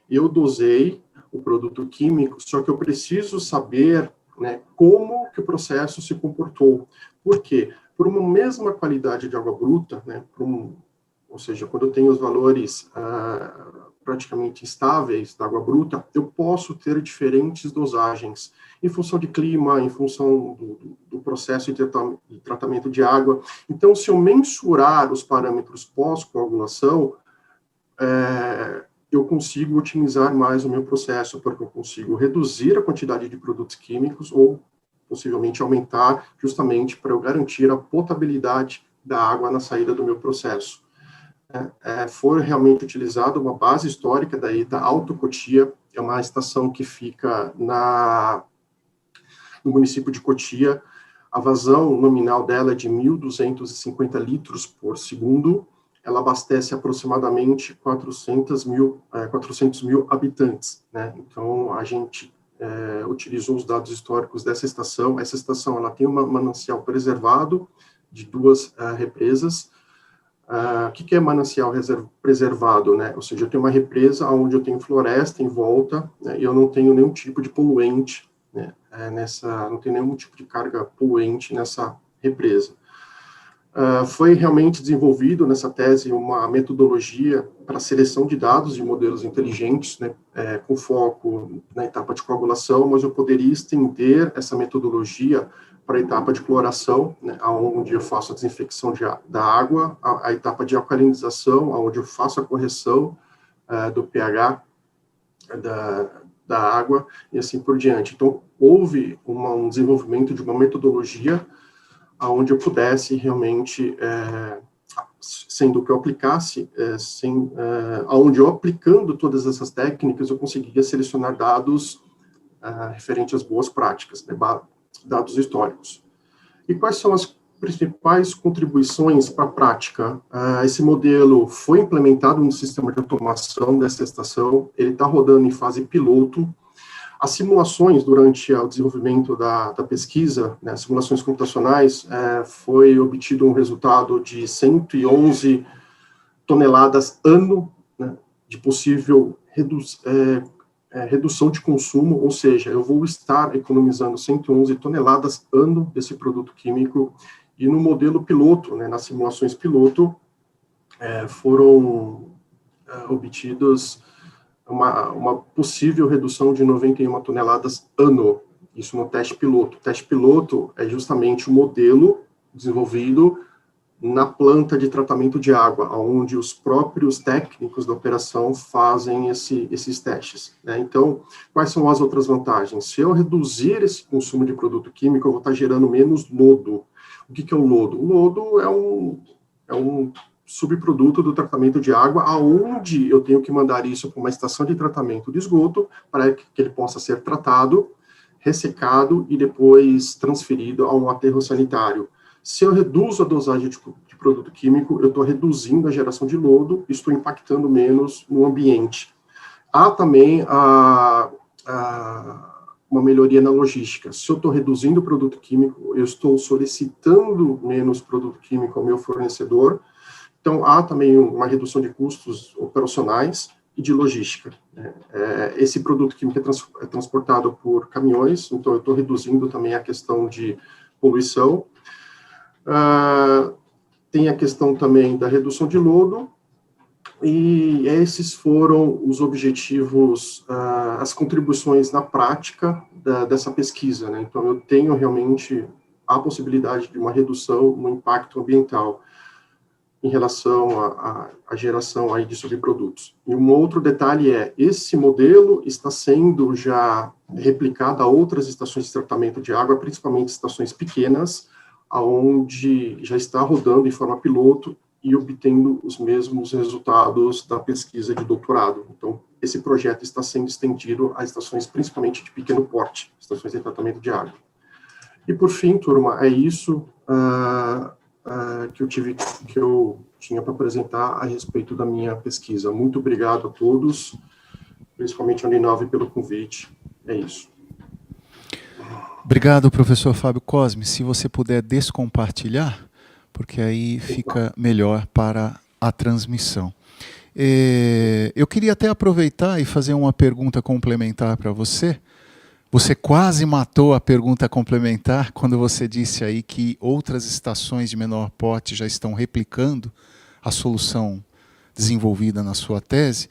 Eu dosei o produto químico, só que eu preciso saber, né, como que o processo se comportou. Por quê? Por uma mesma qualidade de água bruta, né, ou seja, quando eu tenho os valores praticamente estáveis da água bruta, eu posso ter diferentes dosagens, em função de clima, em função do processo de tratamento de água. Então, se eu mensurar os parâmetros pós-coagulação, eu consigo otimizar mais o meu processo, porque eu consigo reduzir a quantidade de produtos químicos ou possivelmente aumentar, justamente para eu garantir a potabilidade da água na saída do meu processo. Foi realmente utilizada uma base histórica da Alto Cotia, é uma estação que fica no município de Cotia. A vazão nominal dela é de 1.250 litros por segundo, ela abastece aproximadamente 400 mil habitantes, né? Então, a gente utilizou os dados históricos dessa estação. Essa estação ela tem um manancial preservado de 2 represas. O que é manancial preservado, né? Ou seja, eu tenho uma represa onde eu tenho floresta em volta, né, e eu não tenho nenhum tipo de poluente, né, não tenho nenhum tipo de carga poluente nessa represa. Foi realmente desenvolvido nessa tese uma metodologia para seleção de dados de modelos inteligentes, né, com foco na etapa de coagulação, mas eu poderia estender essa metodologia para a etapa de cloração, né, onde eu faço a desinfecção da água, a etapa de alcalinização, onde eu faço a correção do pH da água, e assim por diante. Então, houve um desenvolvimento de uma metodologia onde eu pudesse realmente, sendo que eu aplicasse, onde eu aplicando todas essas técnicas, eu conseguia selecionar dados referentes às boas práticas, né, dados históricos. E quais são as principais contribuições para a prática? Esse modelo foi implementado no sistema de automação dessa estação, ele está rodando em fase piloto. As simulações durante o desenvolvimento da pesquisa, né, simulações computacionais, foi obtido um resultado de 111 toneladas ano, né, de possível redução de consumo, ou seja, eu vou estar economizando 111 toneladas ano desse produto químico, e no modelo piloto, né, nas simulações piloto, foram obtidos uma possível redução de 91 toneladas ano, isso no teste piloto. O teste piloto é justamente o modelo desenvolvido na planta de tratamento de água, onde os próprios técnicos da operação fazem esses testes, né? Então, quais são as outras vantagens? Se eu reduzir esse consumo de produto químico, eu vou estar gerando menos lodo. O que é o lodo? O lodo é um subproduto do tratamento de água, aonde eu tenho que mandar isso para uma estação de tratamento de esgoto, para que ele possa ser tratado, ressecado e depois transferido a um aterro sanitário. Se eu reduzo a dosagem de produto químico, eu estou reduzindo a geração de lodo, estou impactando menos no ambiente. Há também uma melhoria na logística. Se eu estou reduzindo o produto químico, eu estou solicitando menos produto químico ao meu fornecedor. Então, há também uma redução de custos operacionais e de logística. Esse produto químico é transportado por caminhões, então eu estou reduzindo também a questão de poluição. Tem a questão também da redução de lodo, e esses foram os objetivos, as contribuições na prática dessa pesquisa, né? Então, eu tenho realmente a possibilidade de uma redução no impacto ambiental em relação à geração aí de subprodutos. E um outro detalhe esse modelo está sendo já replicado a outras estações de tratamento de água, principalmente estações pequenas, onde já está rodando em forma piloto e obtendo os mesmos resultados da pesquisa de doutorado. Então, esse projeto está sendo estendido a estações principalmente de pequeno porte, estações de tratamento de água. E, por fim, turma, é isso que eu tinha para apresentar a respeito da minha pesquisa. Muito obrigado a todos, principalmente a Uninove pelo convite. É isso. Obrigado, professor Fábio Cosme. Se você puder descompartilhar, porque aí fica melhor para a transmissão. Eu queria até aproveitar e fazer uma pergunta complementar para você. Você quase matou a pergunta complementar quando você disse aí que outras estações de menor porte já estão replicando a solução desenvolvida na sua tese.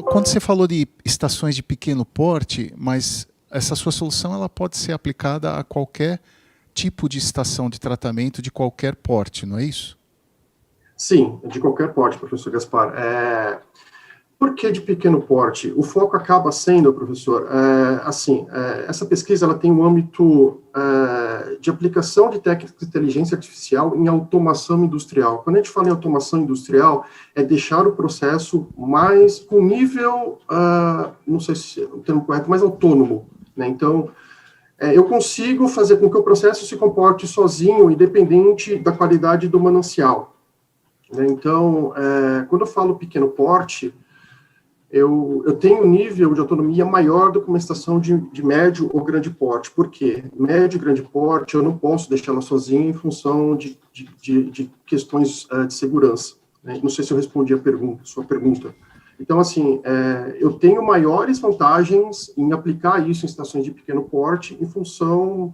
Quando você falou de estações de pequeno porte, mas essa sua solução ela pode ser aplicada a qualquer tipo de estação de tratamento de qualquer porte, não é isso? Sim, de qualquer porte, professor Gaspar. Por que de pequeno porte? O foco acaba sendo, professor, essa pesquisa ela tem um âmbito de aplicação de técnicas de inteligência artificial em automação industrial. Quando a gente fala em automação industrial, é deixar o processo mais com nível, não sei se é o termo correto, mais autônomo, né? Então, eu consigo fazer com que o processo se comporte sozinho, independente da qualidade do manancial. Né? Então, quando eu falo pequeno porte, eu tenho um nível de autonomia maior do que uma estação de médio ou grande porte. Por quê? Médio e grande porte, eu não posso deixá-la sozinha em função de questões de segurança. Né? Não sei se eu respondi a sua pergunta. Então, assim, eu tenho maiores vantagens em aplicar isso em estações de pequeno porte em função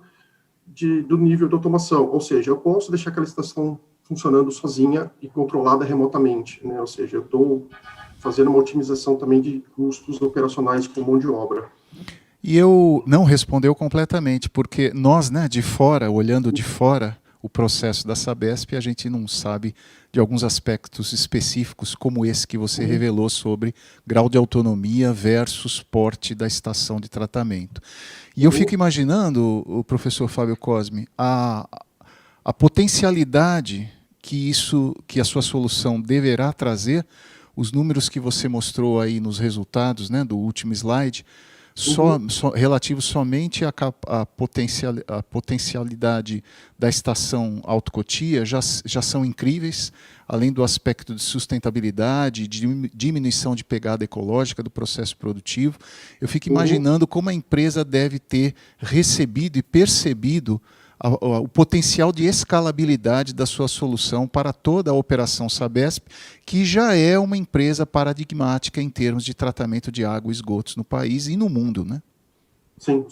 do nível de automação. Ou seja, eu posso deixar aquela estação funcionando sozinha e controlada remotamente. Né? Ou seja, eu estou fazendo uma otimização também de custos operacionais com mão de obra. E eu não respondeu completamente, porque nós, né, de fora, olhando de fora o processo da Sabesp, a gente não sabe de alguns aspectos específicos, como esse que você revelou sobre grau de autonomia versus porte da estação de tratamento. E eu fico imaginando, o professor Fábio Cosme, a potencialidade que a sua solução deverá trazer. Os números que você mostrou aí nos resultados, né, do último slide, relativos somente à potencialidade da estação Alto Cotia, já são incríveis, além do aspecto de sustentabilidade, de diminuição de pegada ecológica do processo produtivo. Eu fico imaginando como a empresa deve ter recebido e percebido o potencial de escalabilidade da sua solução para toda a operação Sabesp, que já é uma empresa paradigmática em termos de tratamento de água e esgotos no país e no mundo, né? Sim.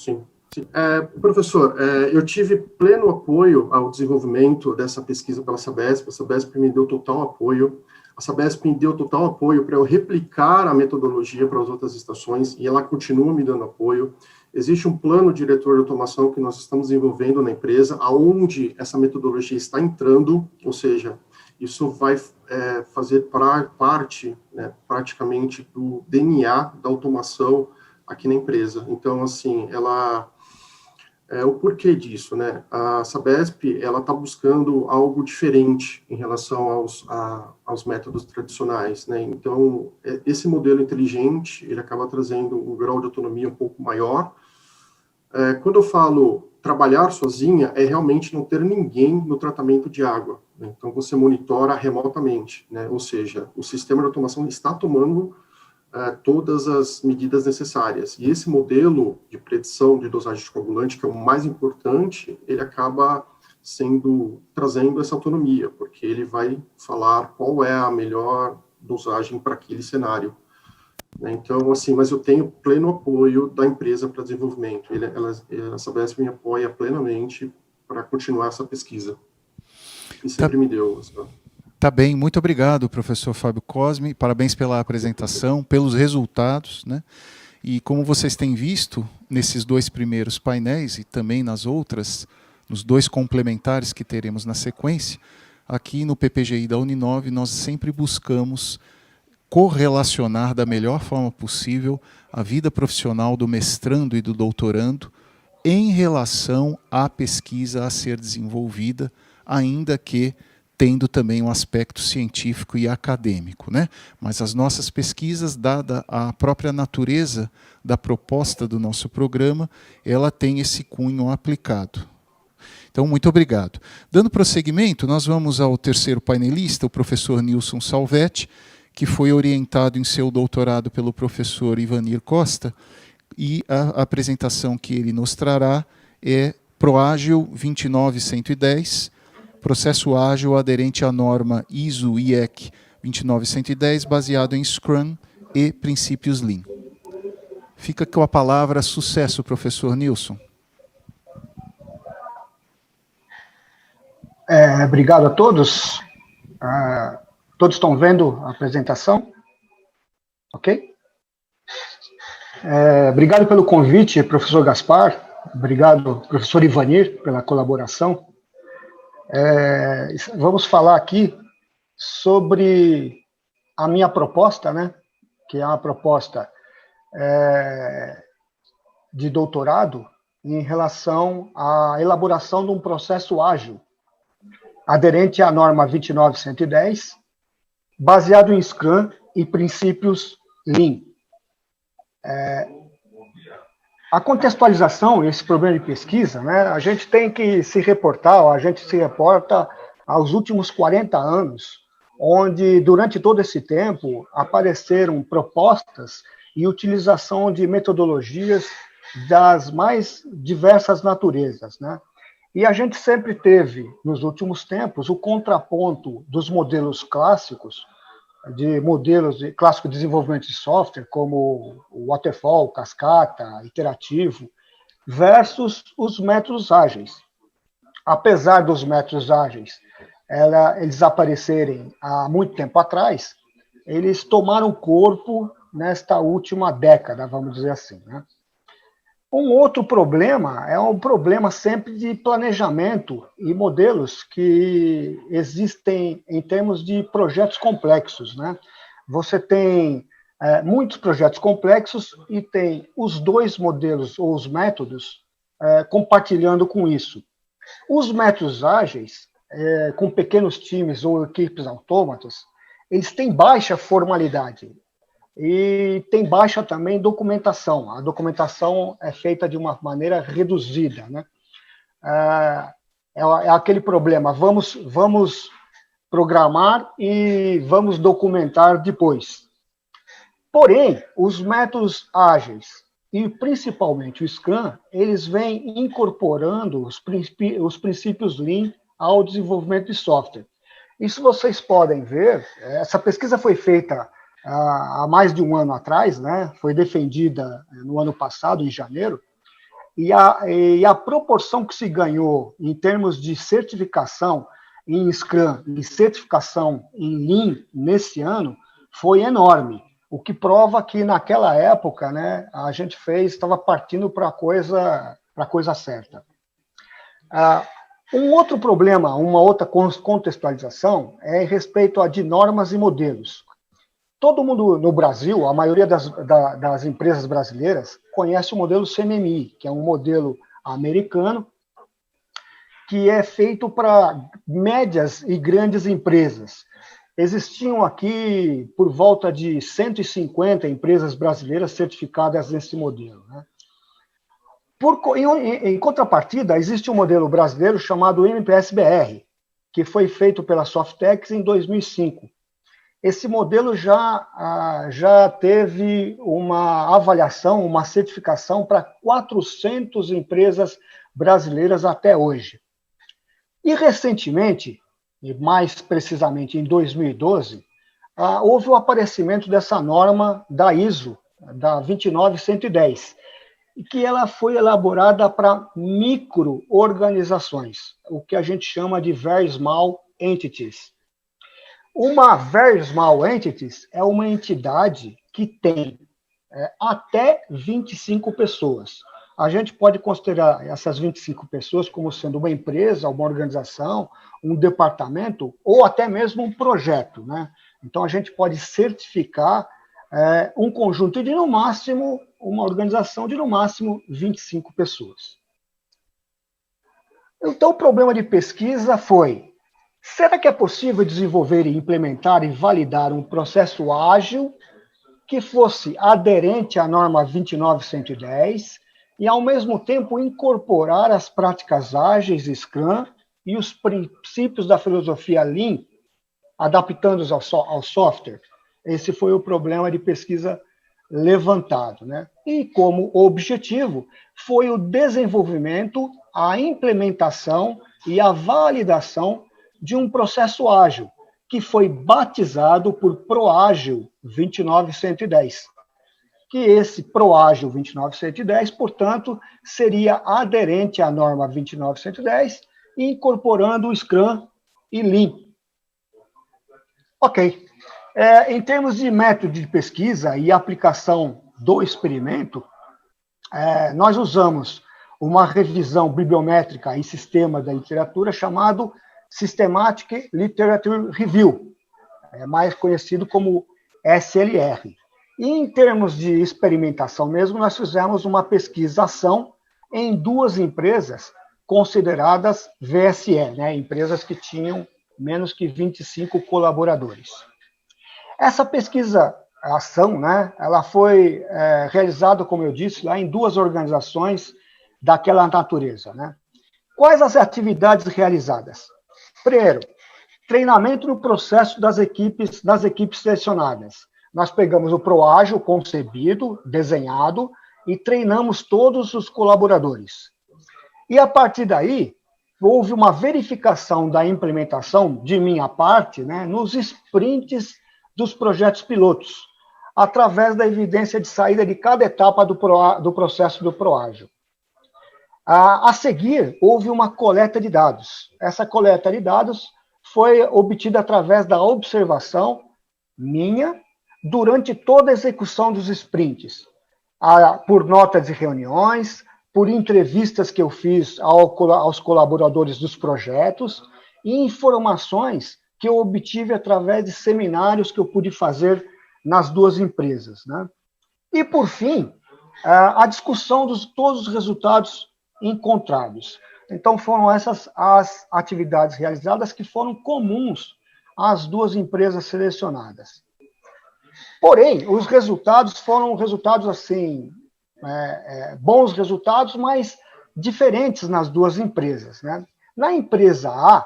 Professor, eu tive pleno apoio ao desenvolvimento dessa pesquisa pela Sabesp. A Sabesp me deu total apoio. A Sabesp me deu total apoio para eu replicar a metodologia para as outras estações e ela continua me dando apoio. Existe um plano diretor de automação que nós estamos desenvolvendo na empresa, aonde essa metodologia está entrando, ou seja, isso vai fazer parte, né, praticamente, do DNA da automação aqui na empresa. Então, assim, o porquê disso, né? A Sabesp, ela está buscando algo diferente em relação aos métodos tradicionais, né? Então, esse modelo inteligente, ele acaba trazendo um grau de autonomia um pouco maior. Quando eu falo trabalhar sozinha, é realmente não ter ninguém no tratamento de água, né? Então, você monitora remotamente, né? Ou seja, o sistema de automação está tomando todas as medidas necessárias. E esse modelo de predição de dosagem de coagulante, que é o mais importante, ele acaba trazendo essa autonomia, porque ele vai falar qual é a melhor dosagem para aquele cenário. Então, assim, mas eu tenho pleno apoio da empresa para desenvolvimento. A Sabesp me apoia plenamente para continuar essa pesquisa. E sempre me deu. Tá bem, muito obrigado, professor Fábio Cosme. Parabéns pela apresentação, pelos resultados, né? E como vocês têm visto nesses dois primeiros painéis e também nos dois complementares que teremos na sequência, aqui no PPGI da Uninove, nós sempre buscamos correlacionar da melhor forma possível a vida profissional do mestrando e do doutorando em relação à pesquisa a ser desenvolvida, ainda que tendo também um aspecto científico e acadêmico, né? Mas as nossas pesquisas, dada a própria natureza da proposta do nosso programa, ela tem esse cunho aplicado. Então, muito obrigado. Dando prosseguimento, nós vamos ao terceiro painelista, o professor Nilson Salvetti, que foi orientado em seu doutorado pelo professor Ivanir Costa, e a apresentação que ele nos trará é ProAgile 29110, processo ágil aderente à norma ISO IEC 29110, baseado em Scrum e princípios Lean. Fica com a palavra. Sucesso, professor Nilson. Obrigado a todos. Todos estão vendo a apresentação? Ok? Obrigado pelo convite, professor Gaspar. Obrigado, professor Ivanir, pela colaboração. Vamos falar aqui sobre a minha proposta, né? Que é uma proposta de doutorado em relação à elaboração de um processo ágil, aderente à norma 29110, baseado em Scrum e princípios Lean. A contextualização, esse problema de pesquisa, né, a gente tem que se reportar, a gente se reporta aos últimos 40 anos, onde, durante todo esse tempo, apareceram propostas e utilização de metodologias das mais diversas naturezas, né? E a gente sempre teve, nos últimos tempos, o contraponto dos modelos clássicos, de modelos de clássico de desenvolvimento de software, como o waterfall, cascata, iterativo, versus os métodos ágeis. Apesar dos métodos ágeis eles aparecerem há muito tempo atrás, eles tomaram corpo nesta última década, vamos dizer assim, né? Um outro problema é um problema sempre de planejamento e modelos que existem em termos de projetos complexos, né? Você tem muitos projetos complexos e tem os dois modelos ou os métodos compartilhando com isso. Os métodos ágeis, com pequenos times ou equipes autômatas, eles têm baixa formalidade. E tem baixa também documentação. A documentação é feita de uma maneira reduzida, né? É aquele problema, vamos programar e vamos documentar depois. Porém, os métodos ágeis, e principalmente o Scrum, eles vêm incorporando os princípios Lean ao desenvolvimento de software. Isso vocês podem ver, essa pesquisa foi feita há mais de um ano atrás, né? Foi defendida no ano passado, em janeiro, e a proporção que se ganhou em termos de certificação em Scrum e certificação em Lean nesse ano foi enorme, o que prova que naquela época, né, a gente estava partindo para a coisa certa. Um outro problema, uma outra contextualização é em respeito de normas e modelos. Todo mundo no Brasil, a maioria das empresas brasileiras, conhece o modelo CNMI, que é um modelo americano, que é feito para médias e grandes empresas. Existiam aqui por volta de 150 empresas brasileiras certificadas nesse modelo, né? Em contrapartida, existe um modelo brasileiro chamado MPS-BR, que foi feito pela Softex em 2005. Esse modelo já teve uma avaliação, uma certificação para 400 empresas brasileiras até hoje. E recentemente, e mais precisamente em 2012, houve o aparecimento dessa norma da ISO, da 29110, e que ela foi elaborada para micro-organizações, o que a gente chama de Very Small Entities. Uma Very Small Entities é uma entidade que tem até 25 pessoas. A gente pode considerar essas 25 pessoas como sendo uma empresa, uma organização, um departamento ou até mesmo um projeto, né? Então, a gente pode certificar um conjunto de, no máximo, uma organização de, no máximo, 25 pessoas. Então, o problema de pesquisa foi: será que é possível desenvolver e implementar e validar um processo ágil que fosse aderente à norma 29110 e, ao mesmo tempo, incorporar as práticas ágeis Scrum e os princípios da filosofia Lean, adaptando-os ao software? Esse foi o problema de pesquisa levantado, né? E como objetivo foi o desenvolvimento, a implementação e a validação de um processo ágil, que foi batizado por ProAgil 29110. Que esse ProAgil 29110, portanto, seria aderente à norma 29110, incorporando o Scrum e Lean. Ok. Em termos de método de pesquisa e aplicação do experimento, nós usamos uma revisão bibliométrica em sistema da literatura chamado Systematic Literature Review, mais conhecido como SLR. E em termos de experimentação mesmo, nós fizemos uma pesquisação em 2 empresas consideradas VSE, né, empresas que tinham menos que 25 colaboradores. Essa pesquisa-ação, né, ela foi realizada, como eu disse, lá em 2 organizações daquela natureza, né? Quais as atividades realizadas? Primeiro, treinamento no processo das equipes selecionadas. Nós pegamos o ProAgil concebido, desenhado, e treinamos todos os colaboradores. E, a partir daí, houve uma verificação da implementação, de minha parte, né, nos sprints dos projetos pilotos, através da evidência de saída de cada etapa do processo do ProAgil. A seguir, houve uma coleta de dados. Essa coleta de dados foi obtida através da observação minha durante toda a execução dos sprints, por notas de reuniões, por entrevistas que eu fiz aos colaboradores dos projetos e informações que eu obtive através de seminários que eu pude fazer nas 2 empresas, né? E, por fim, a discussão de todos os resultados encontrados. Então, foram essas as atividades realizadas que foram comuns às 2 empresas selecionadas. Porém, os resultados foram resultados, assim, bons resultados, mas diferentes nas 2 empresas, né? Na empresa A,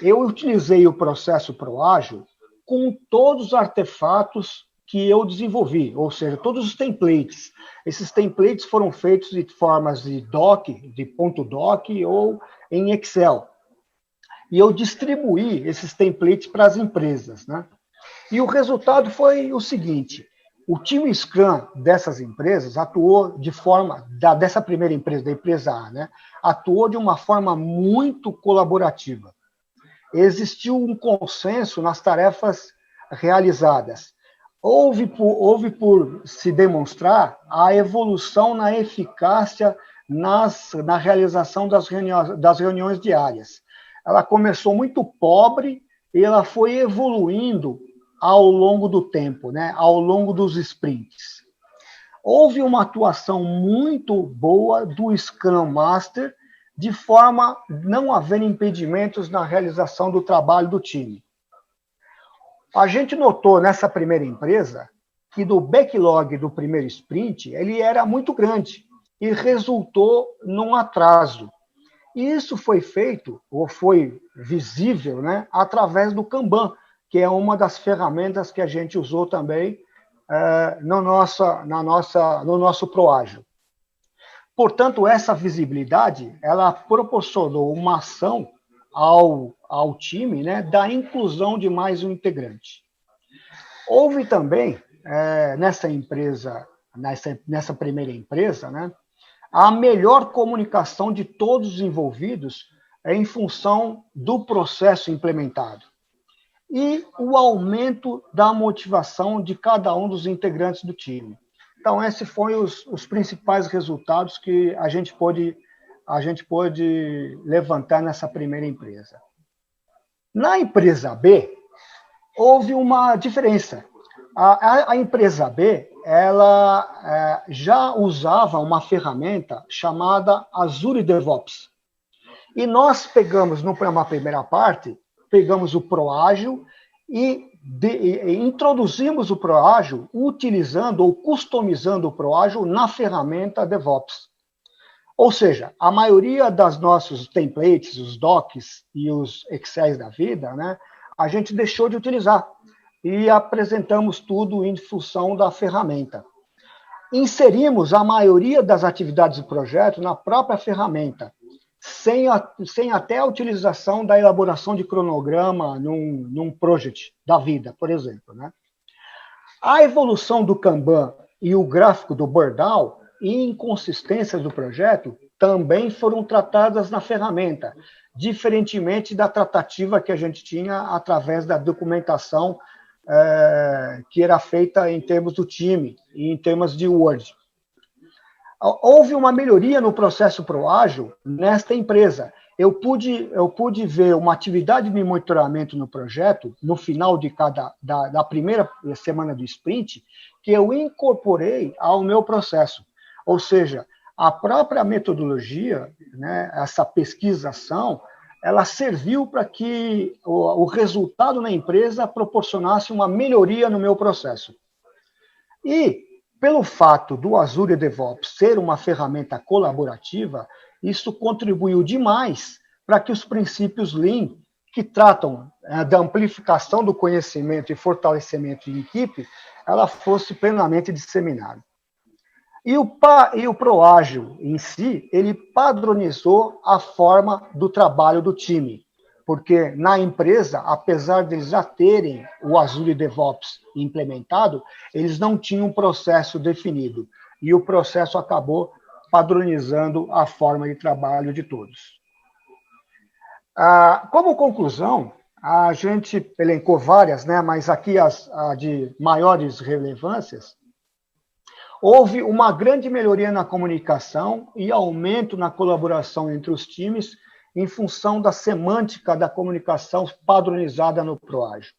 eu utilizei o processo ProAgil com todos os artefatos que eu desenvolvi, ou seja, todos os templates. Esses templates foram feitos de formas de doc, de .doc ou em Excel. E eu distribuí esses templates para as empresas, né? E o resultado foi o seguinte: o time Scrum dessas empresas atuou de forma, dessa primeira empresa, da empresa A, né? Atuou de uma forma muito colaborativa. Existiu um consenso nas tarefas realizadas. Houve por se demonstrar a evolução na eficácia na realização das reuniões diárias. Ela começou muito pobre e ela foi evoluindo ao longo do tempo, né? Ao longo dos sprints. Houve uma atuação muito boa do Scrum Master, de forma a não haver impedimentos na realização do trabalho do time. A gente notou nessa primeira empresa que do backlog do primeiro sprint, ele era muito grande e resultou num atraso. E isso foi feito, ou foi visível, né, através do Kanban, que é uma das ferramentas que a gente usou também no nosso ProAgil. Portanto, essa visibilidade, ela proporcionou uma ação ao time, né, da inclusão de mais um integrante. Houve também, nessa empresa, nessa primeira empresa, né, a melhor comunicação de todos os envolvidos em função do processo implementado e o aumento da motivação de cada um dos integrantes do time. Então, esses foram os principais resultados que a gente pôde levantar nessa primeira empresa. Na empresa B, houve uma diferença. A empresa B, ela já usava uma ferramenta chamada Azure DevOps. E nós pegamos, numa primeira parte, pegamos o ProAgil e introduzimos o ProAgil utilizando ou customizando o ProAgil na ferramenta DevOps. Ou seja, a maioria dos nossos templates, os docs e os Excels da vida, né, a gente deixou de utilizar e apresentamos tudo em função da ferramenta. inserimos a maioria das atividades do projeto na própria ferramenta, sem até a utilização da elaboração de cronograma num project da vida, por exemplo, né? A evolução do Kanban e o gráfico do Burndown e inconsistências do projeto também foram tratadas na ferramenta, diferentemente da tratativa que a gente tinha através da documentação que era feita em termos do time e em termos de Word. Houve uma melhoria no processo ProAgile nesta empresa. Eu pude ver uma atividade de monitoramento no projeto, no final da primeira semana do sprint, que eu incorporei ao meu processo. Ou seja, a própria metodologia, né, essa pesquisação, ela serviu para que o resultado na empresa proporcionasse uma melhoria no meu processo. E, pelo fato do Azure DevOps ser uma ferramenta colaborativa, isso contribuiu demais para que os princípios Lean, que tratam da amplificação do conhecimento e fortalecimento de equipe, ela fosse plenamente disseminada. E o ProAgile em si, ele padronizou a forma do trabalho do time, porque na empresa, apesar de eles já terem o Azure DevOps implementado, eles não tinham um processo definido, e o processo acabou padronizando a forma de trabalho de todos. Como conclusão, a gente elencou várias, né, mas aqui as de maiores relevâncias. Houve uma grande melhoria na comunicação e aumento na colaboração entre os times em função da semântica da comunicação padronizada no ProAgile.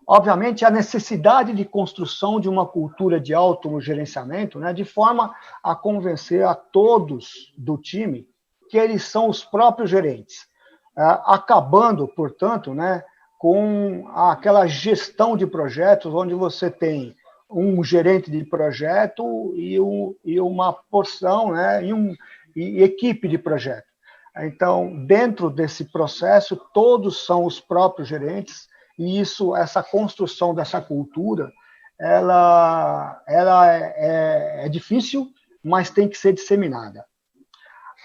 Obviamente, a necessidade de construção de uma cultura de autogerenciamento, né, de forma a convencer a todos do time que eles são os próprios gerentes, acabando, portanto, né, com aquela gestão de projetos onde você tem um gerente de projeto e uma porção, né, e equipe de projeto. Então, dentro desse processo, todos são os próprios gerentes, e essa construção dessa cultura, ela é difícil, mas tem que ser disseminada.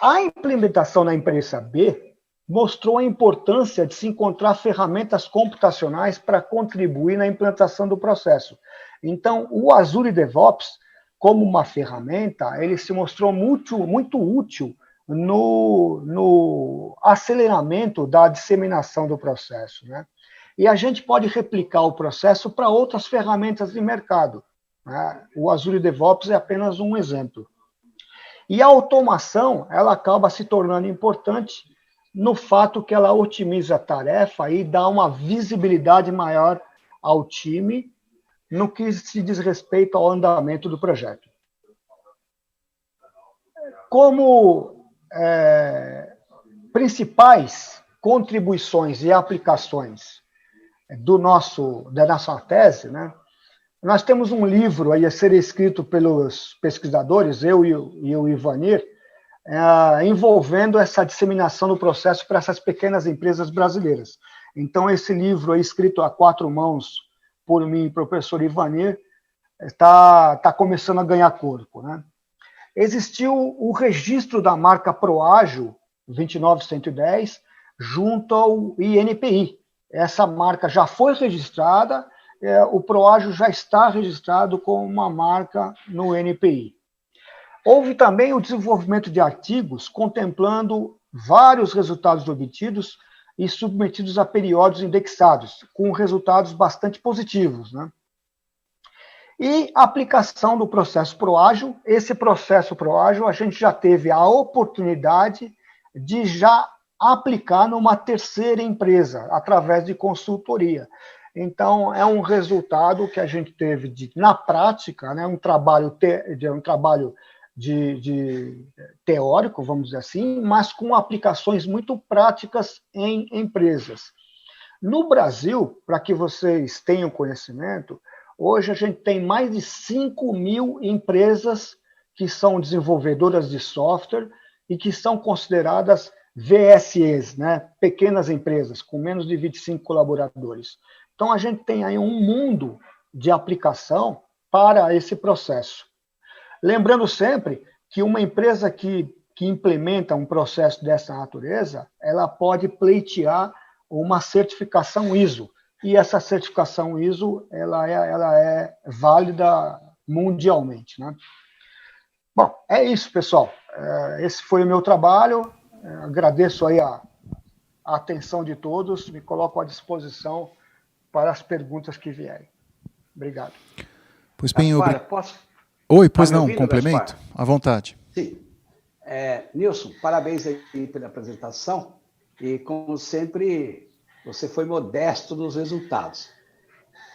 A implementação na empresa B mostrou a importância de se encontrar ferramentas computacionais para contribuir na implantação do processo. Então, o Azure DevOps, como uma ferramenta, ele se mostrou muito útil no aceleramento da disseminação do processo, né? E a gente pode replicar o processo para outras ferramentas de mercado, né? O Azure DevOps é apenas um exemplo. E a automação, ela acaba se tornando importante no fato que ela otimiza a tarefa e dá uma visibilidade maior ao time no que se diz respeito ao andamento do projeto. Como principais contribuições e aplicações da nossa tese, né, nós temos um livro aí a ser escrito pelos pesquisadores, eu e o Ivanir, envolvendo essa disseminação do processo para essas pequenas empresas brasileiras. Então, esse livro aí, escrito a 4 mãos por mim e pelo professor Ivanir, está começando a ganhar corpo, né? Existiu o registro da marca ProAgile 29110 junto ao INPI. Essa marca já foi registrada, o ProAgile já está registrado como uma marca no NPI. Houve também o desenvolvimento de artigos contemplando vários resultados obtidos e submetidos a periódicos indexados, com resultados bastante positivos, né? E a aplicação do processo ProAgile. Esse processo ProAgile, a gente já teve a oportunidade de já aplicar numa terceira empresa, através de consultoria. Então, é um resultado que a gente teve na prática, né, um trabalho teórico, vamos dizer assim, mas com aplicações muito práticas em empresas. No Brasil, para que vocês tenham conhecimento, hoje a gente tem mais de 5.000 empresas que são desenvolvedoras de software e que são consideradas VSEs, né, pequenas empresas, com menos de 25 colaboradores. Então, a gente tem aí um mundo de aplicação para esse processo. Lembrando sempre que uma empresa que implementa um processo dessa natureza, ela pode pleitear uma certificação ISO. E essa certificação ISO ela é válida mundialmente, né? Bom, é isso, pessoal. Esse foi o meu trabalho. Agradeço aí a atenção de todos. Me coloco à disposição para as perguntas que vierem. Obrigado. Pois bem, posso? Oi, pois Tá me não, ouvindo, complemento? Gaspar? À vontade. Sim. Nilson, parabéns aí pela apresentação e, como sempre, você foi modesto nos resultados.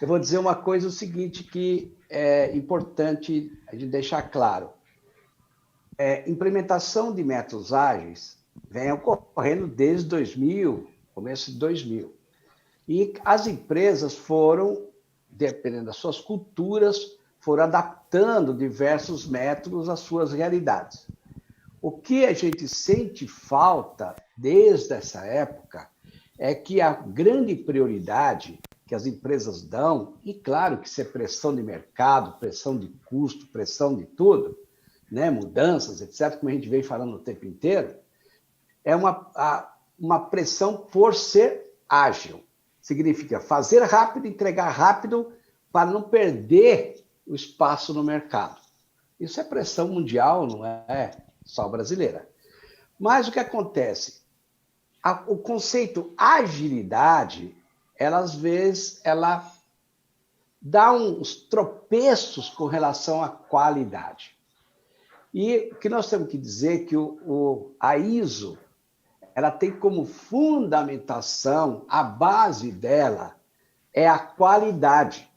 Eu vou dizer uma coisa, o seguinte, que é importante a gente deixar claro. Implementação de métodos ágeis vem ocorrendo desde 2000, começo de 2000. E as empresas foram, dependendo das suas culturas, foram adaptando diversos métodos às suas realidades. O que a gente sente falta desde essa época é que a grande prioridade que as empresas dão, e claro que isso é pressão de mercado, pressão de custo, pressão de tudo, né, mudanças, etc., como a gente vem falando o tempo inteiro, é uma pressão por ser ágil. Significa fazer rápido, entregar rápido, para não perder o espaço no mercado. Isso é pressão mundial, não é só brasileira. Mas o que acontece? O conceito agilidade, ela, às vezes, ela dá uns tropeços com relação à qualidade. E o que nós temos que dizer é que a ISO ela tem como fundamentação, a base dela é a qualidade.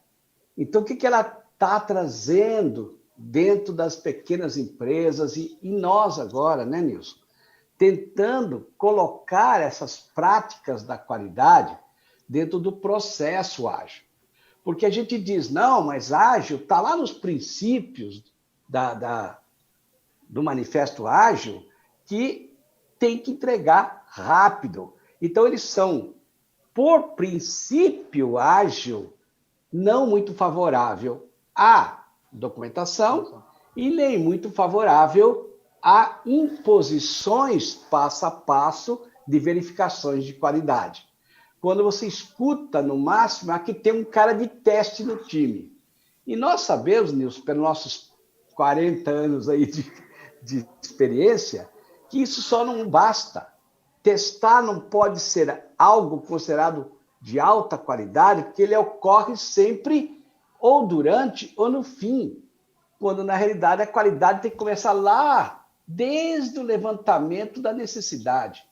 Então, o que ela está trazendo dentro das pequenas empresas e nós agora, né, Nilson? Tentando colocar essas práticas da qualidade dentro do processo ágil. Porque a gente diz, não, mas ágil está lá nos princípios do manifesto ágil que tem que entregar rápido. Então, eles são, por princípio ágil, não muito favorável à documentação e nem muito favorável a imposições passo a passo de verificações de qualidade. Quando você escuta, no máximo, aqui tem um cara de teste no time. E nós sabemos, Nilson, pelos nossos 40 anos aí de experiência, que isso só não basta. Testar não pode ser algo considerado de alta qualidade, porque ele ocorre sempre ou durante ou no fim, quando, na realidade, a qualidade tem que começar lá, desde o levantamento da necessidade.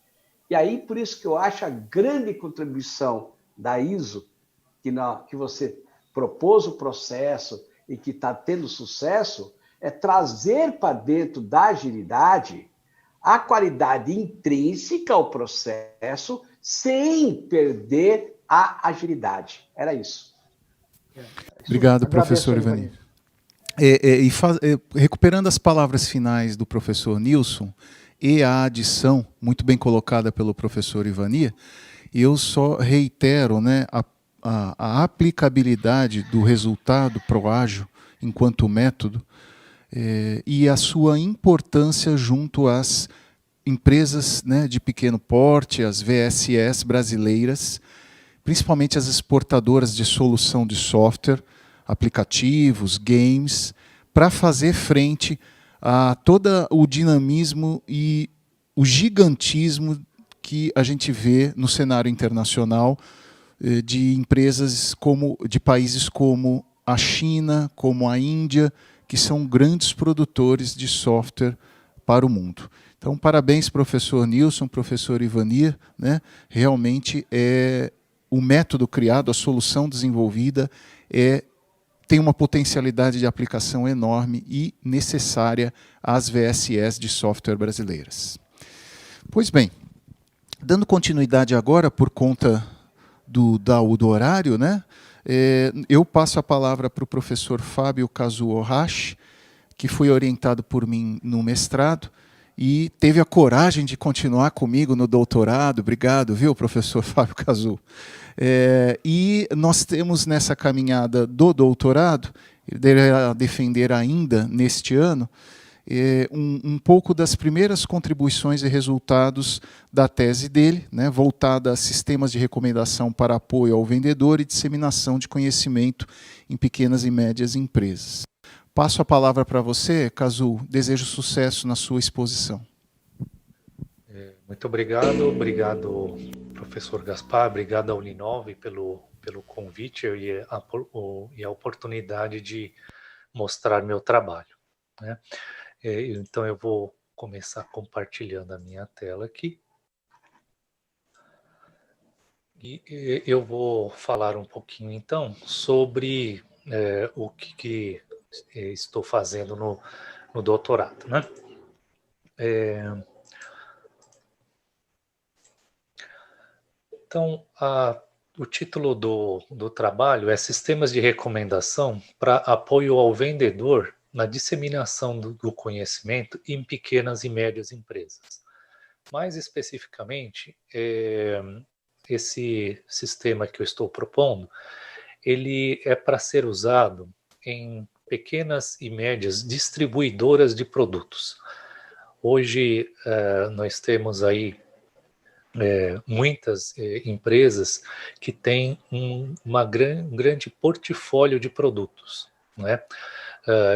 E aí, por isso que eu acho a grande contribuição da ISO, que você propôs o processo e que está tendo sucesso, é trazer para dentro da agilidade a qualidade intrínseca ao processo sem perder a agilidade. Era isso. Obrigado, professor Ivani. Recuperando as palavras finais do professor Nilson e a adição muito bem colocada pelo professor Ivani, eu só reitero, né, a aplicabilidade do resultado proágil enquanto método e a sua importância junto às empresas, né, de pequeno porte, as VSS brasileiras, principalmente as exportadoras de solução de software, aplicativos, games, para fazer frente a todo o dinamismo e o gigantismo que a gente vê no cenário internacional de empresas de países como a China, como a Índia, que são grandes produtores de software para o mundo. Então, parabéns, professor Nilson, professor Ivani, né? Realmente o método criado, a solução desenvolvida tem uma potencialidade de aplicação enorme e necessária às VSS de software brasileiras. Pois bem, dando continuidade agora por conta do horário, né? Eu passo a palavra para o professor Fábio Kazuo Hashi, que foi orientado por mim no mestrado e teve a coragem de continuar comigo no doutorado. Obrigado, viu, professor Fábio Kazuo? E nós temos nessa caminhada do doutorado ele deverá defender ainda neste ano um pouco das primeiras contribuições e resultados da tese dele, né, voltada a sistemas de recomendação para apoio ao vendedor e disseminação de conhecimento em pequenas e médias empresas. Passo a palavra para você, Kazu. Desejo sucesso na sua exposição. Muito obrigado, professor Gaspar, obrigado ao Uninove pelo convite e a oportunidade de mostrar meu trabalho, né? Então eu vou começar compartilhando a minha tela aqui. E eu vou falar um pouquinho então sobre o que estou fazendo no doutorado, né? Então, o título do trabalho é Sistemas de Recomendação para Apoio ao Vendedor na Disseminação do Conhecimento em Pequenas e Médias Empresas. Mais especificamente, esse sistema que eu estou propondo, ele é para ser usado em pequenas e médias distribuidoras de produtos. Hoje, nós temos aí muitas empresas que têm um grande portfólio de produtos, né?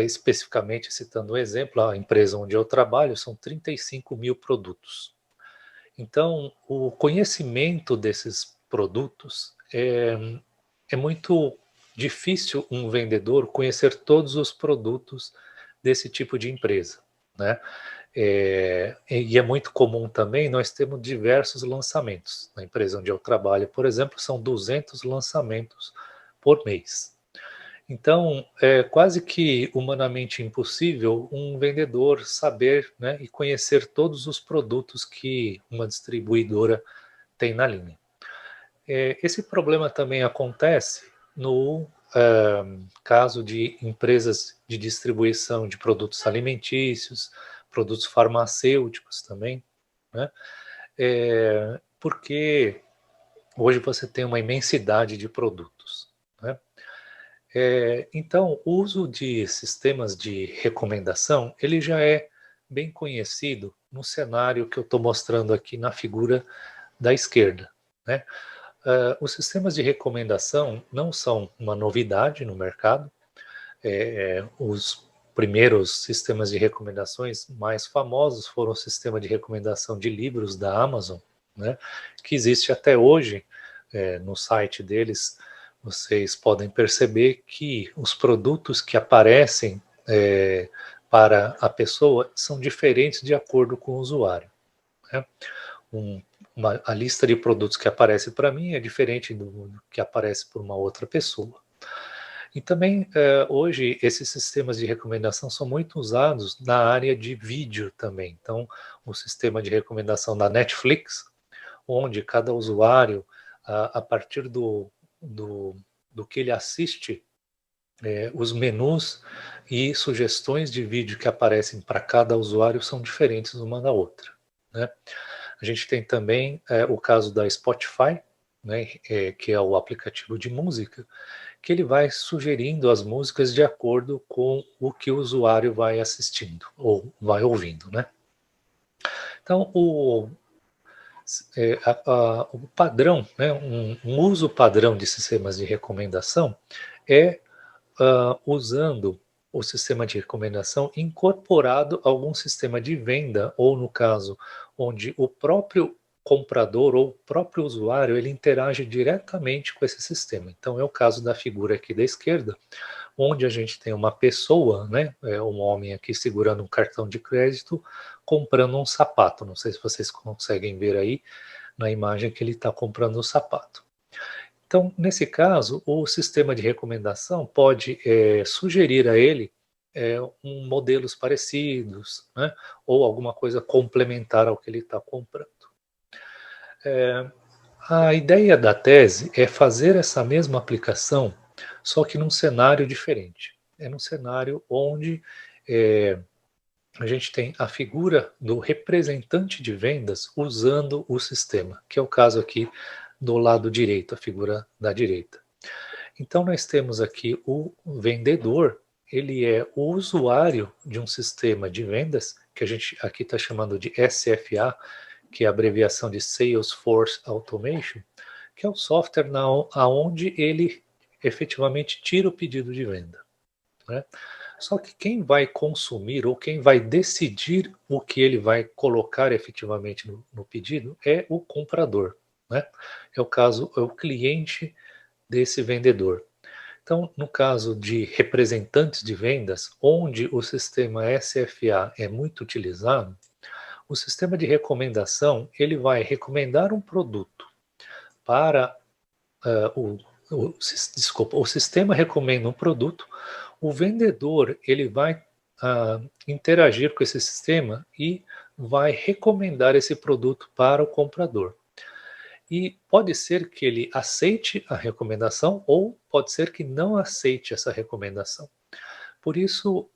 Especificamente, citando um exemplo, a empresa onde eu trabalho são 35 mil produtos. Então, o conhecimento desses produtos é muito difícil um vendedor conhecer todos os produtos desse tipo de empresa, né? E é muito comum também, nós temos diversos lançamentos. Na empresa onde eu trabalho, por exemplo, são 200 lançamentos por mês. Então, é quase que humanamente impossível um vendedor saber, né, e conhecer todos os produtos que uma distribuidora tem na linha. Esse problema também acontece no caso de empresas de distribuição de produtos alimentícios, produtos farmacêuticos também, né? Porque hoje você tem uma imensidade de produtos, né? Então, o uso de sistemas de recomendação, ele já é bem conhecido no cenário que eu estou mostrando aqui na figura da esquerda, né? Os sistemas de recomendação não são uma novidade no mercado. Os primeiros sistemas de recomendações mais famosos foram o sistema de recomendação de livros da Amazon, né, que existe até hoje. No site deles, vocês podem perceber que os produtos que aparecem para a pessoa são diferentes de acordo com o usuário, né? A lista de produtos que aparece para mim é diferente do que aparece por uma outra pessoa. E também, hoje, esses sistemas de recomendação são muito usados na área de vídeo também. Então, o sistema de recomendação da Netflix, onde cada usuário, a partir do que ele assiste, os menus e sugestões de vídeo que aparecem para cada usuário são diferentes uma da outra, né? A gente tem também o caso da Spotify, né, que é o aplicativo de música, que ele vai sugerindo as músicas de acordo com o que o usuário vai assistindo ou vai ouvindo, né? Então, o padrão, né, um uso padrão de sistemas de recomendação é usando o sistema de recomendação incorporado a algum sistema de venda, ou no caso, onde o próprio comprador ou o próprio usuário ele interage diretamente com esse sistema. Então é o caso da figura aqui da esquerda, onde a gente tem uma pessoa, né, um homem aqui segurando um cartão de crédito, comprando um sapato. Não sei se vocês conseguem ver aí na imagem que ele está comprando um sapato. Então, nesse caso, o sistema de recomendação pode sugerir a ele modelos parecidos, né, ou alguma coisa complementar ao que ele está comprando. A ideia da tese é fazer essa mesma aplicação, só que num cenário diferente. É num cenário onde a gente tem a figura do representante de vendas usando o sistema, que é o caso aqui do lado direito, a figura da direita. Então nós temos aqui o vendedor ele é o usuário de um sistema de vendas, que a gente aqui está chamando de SFA, que é a abreviação de Salesforce Automation, que é o software aonde ele efetivamente tira o pedido de venda, né? Só que quem vai consumir ou quem vai decidir o que ele vai colocar efetivamente no pedido é o comprador, né? É o cliente desse vendedor. Então, no caso de representantes de vendas, onde o sistema SFA é muito utilizado, o sistema de recomendação ele vai recomendar um produto para o sistema recomenda um produto, o vendedor ele vai interagir com esse sistema e vai recomendar esse produto para o comprador. E pode ser que ele aceite a recomendação ou pode ser que não aceite essa recomendação. Por isso,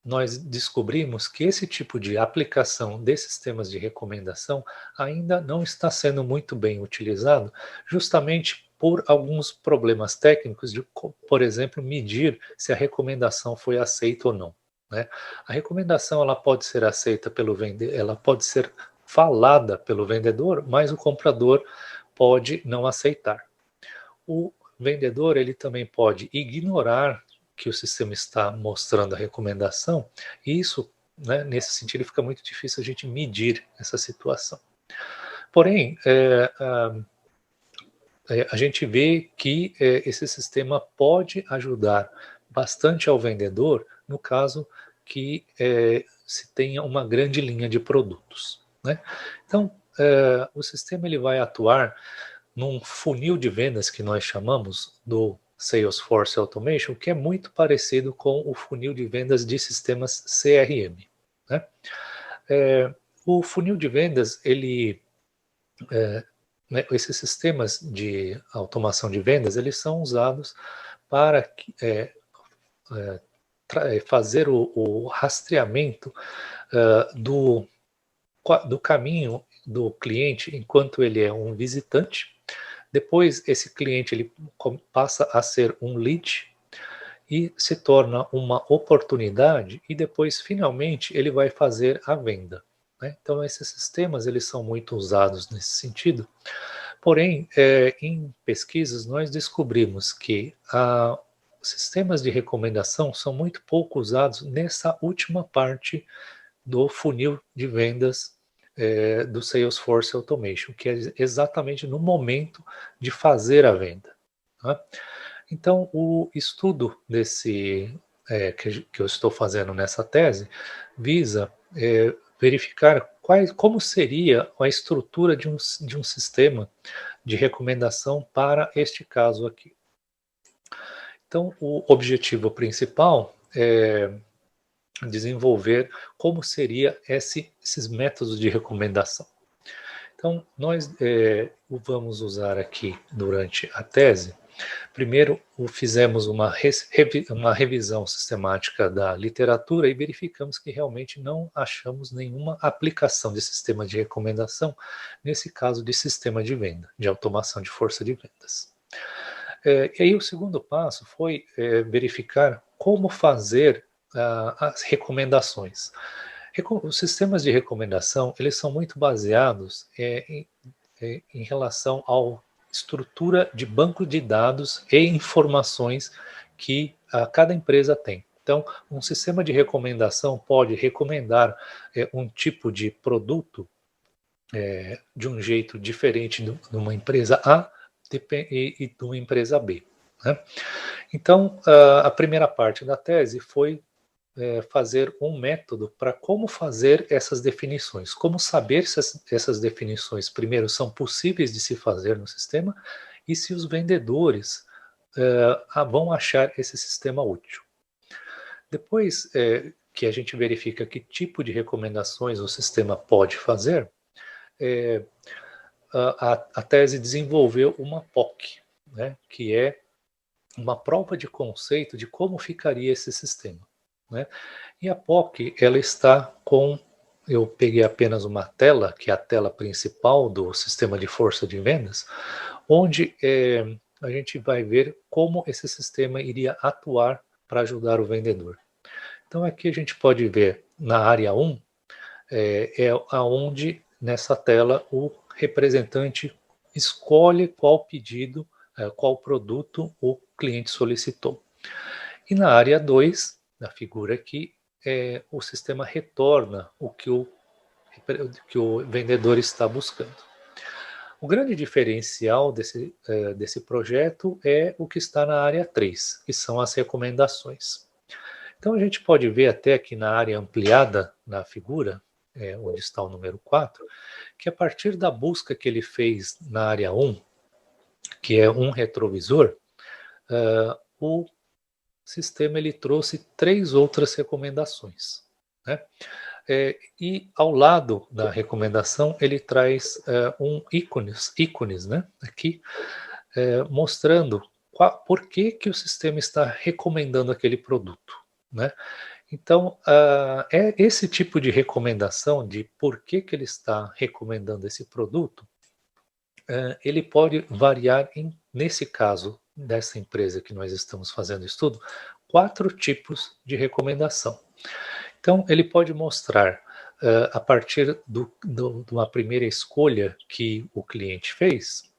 nós descobrimos que esse tipo de aplicação de sistemas de recomendação ainda não está sendo muito bem utilizado, justamente por alguns problemas técnicos de, por exemplo, medir se a recomendação foi aceita ou não, né? A recomendação ela pode ser aceita pelo vendedor, ela pode ser falada pelo vendedor, mas o comprador pode não aceitar. O vendedor ele também pode ignorar que o sistema está mostrando a recomendação, e isso, né, nesse sentido, fica muito difícil a gente medir essa situação. Porém, a gente vê que esse sistema pode ajudar bastante ao vendedor no caso que se tenha uma grande linha de produtos, né? Então, o sistema ele vai atuar num funil de vendas que nós chamamos do Salesforce Automation, que é muito parecido com o funil de vendas de sistemas CRM, né? O funil de vendas, esses sistemas de automação de vendas, eles são usados para fazer o rastreamento do caminho do cliente enquanto ele é um visitante. Depois, esse cliente ele passa a ser um lead e se torna uma oportunidade e depois, finalmente, ele vai fazer a venda, né? Então, esses sistemas eles são muito usados nesse sentido. Porém, em pesquisas, nós descobrimos que sistemas de recomendação são muito pouco usados nessa última parte do funil de vendas do Salesforce Automation, que é exatamente no momento de fazer a venda, tá? Então, o estudo que eu estou fazendo nessa tese visa verificar como seria a estrutura de um sistema de recomendação para este caso aqui. Então, o objetivo principal é desenvolver como seria esses métodos de recomendação. Então, nós vamos usar aqui durante a tese. Primeiro, fizemos uma revisão sistemática da literatura e verificamos que realmente não achamos nenhuma aplicação de sistema de recomendação nesse caso de sistema de venda, de automação de força de vendas. E aí o segundo passo foi verificar como fazer as recomendações. Os sistemas de recomendação, eles são muito baseados em relação à estrutura de banco de dados e informações que cada empresa tem. Então, um sistema de recomendação pode recomendar um tipo de produto de um jeito diferente de uma empresa A e de uma empresa B, né? Então, a primeira parte da tese foi fazer um método para como fazer essas definições, como saber se essas definições, primeiro, são possíveis de se fazer no sistema e se os vendedores vão achar esse sistema útil. Depois que a gente verifica que tipo de recomendações o sistema pode fazer, a tese desenvolveu uma POC, né, que é uma prova de conceito de como ficaria esse sistema, né? E a POC, ela está eu peguei apenas uma tela, que é a tela principal do sistema de força de vendas, onde a gente vai ver como esse sistema iria atuar para ajudar o vendedor. Então aqui a gente pode ver na área 1, é aonde nessa tela o representante escolhe qual pedido, qual produto o cliente solicitou. E na área 2, na figura aqui, o sistema retorna o que o vendedor está buscando. O grande diferencial desse projeto é o que está na área 3, que são as recomendações. Então a gente pode ver até aqui na área ampliada, na figura, onde está o número 4, que a partir da busca que ele fez na área 1, que é um retrovisor, o sistema ele trouxe 3 outras recomendações, né? E ao lado da recomendação ele traz ícones, né? Aqui, mostrando por que o sistema está recomendando aquele produto, né? Então, esse tipo de recomendação de por que ele está recomendando esse produto, ele pode variar, nesse caso dessa empresa que nós estamos fazendo estudo, 4 tipos de recomendação. Então, ele pode mostrar, a partir de uma primeira escolha que o cliente fez,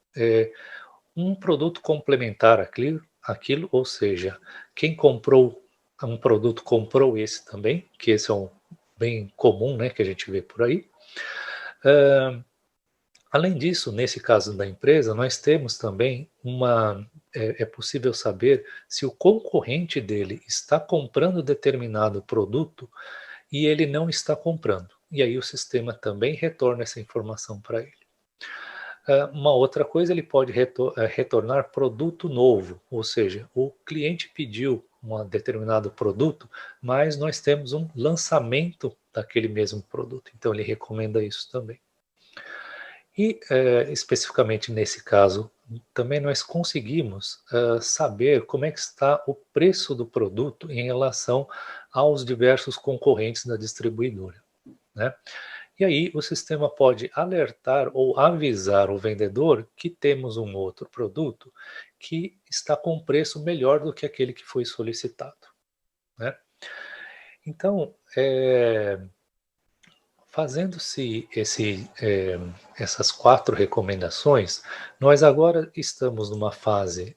um produto complementar àquilo, ou seja, quem comprou um produto comprou esse também, que esse é um bem comum, né, que a gente vê por aí. Além disso, nesse caso da empresa, nós temos também é possível saber se o concorrente dele está comprando determinado produto e ele não está comprando. E aí o sistema também retorna essa informação para ele. Uma outra coisa, ele pode retornar produto novo, ou seja, o cliente pediu um determinado produto, mas nós temos um lançamento daquele mesmo produto, então ele recomenda isso também. E, especificamente nesse caso, também nós conseguimos saber como é que está o preço do produto em relação aos diversos concorrentes da distribuidora, né? E aí o sistema pode alertar ou avisar o vendedor que temos um outro produto que está com preço melhor do que aquele que foi solicitado, né? Então, fazendo-se essas 4 recomendações, nós agora estamos numa fase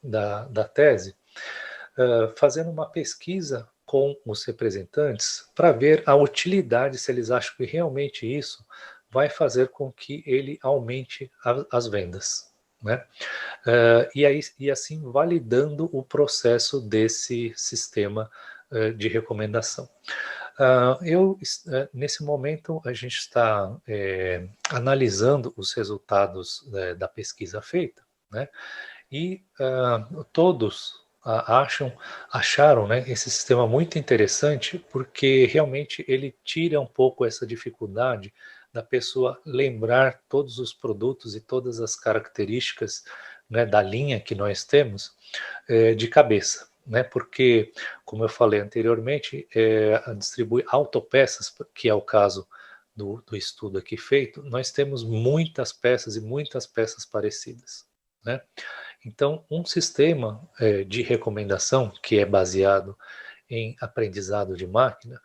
da tese, fazendo uma pesquisa com os representantes para ver a utilidade, se eles acham que realmente isso vai fazer com que ele aumente as vendas, né? E assim validando o processo desse sistema de recomendação. Nesse momento, a gente está analisando os resultados da pesquisa feita, né? E todos acharam, né, esse sistema muito interessante, porque realmente ele tira um pouco essa dificuldade da pessoa lembrar todos os produtos e todas as características, né, da linha que nós temos de cabeça, né? Porque, como eu falei anteriormente, distribui autopeças, que é o caso do estudo aqui feito, nós temos muitas peças e muitas peças parecidas, né? Então, um sistema de recomendação que é baseado em aprendizado de máquina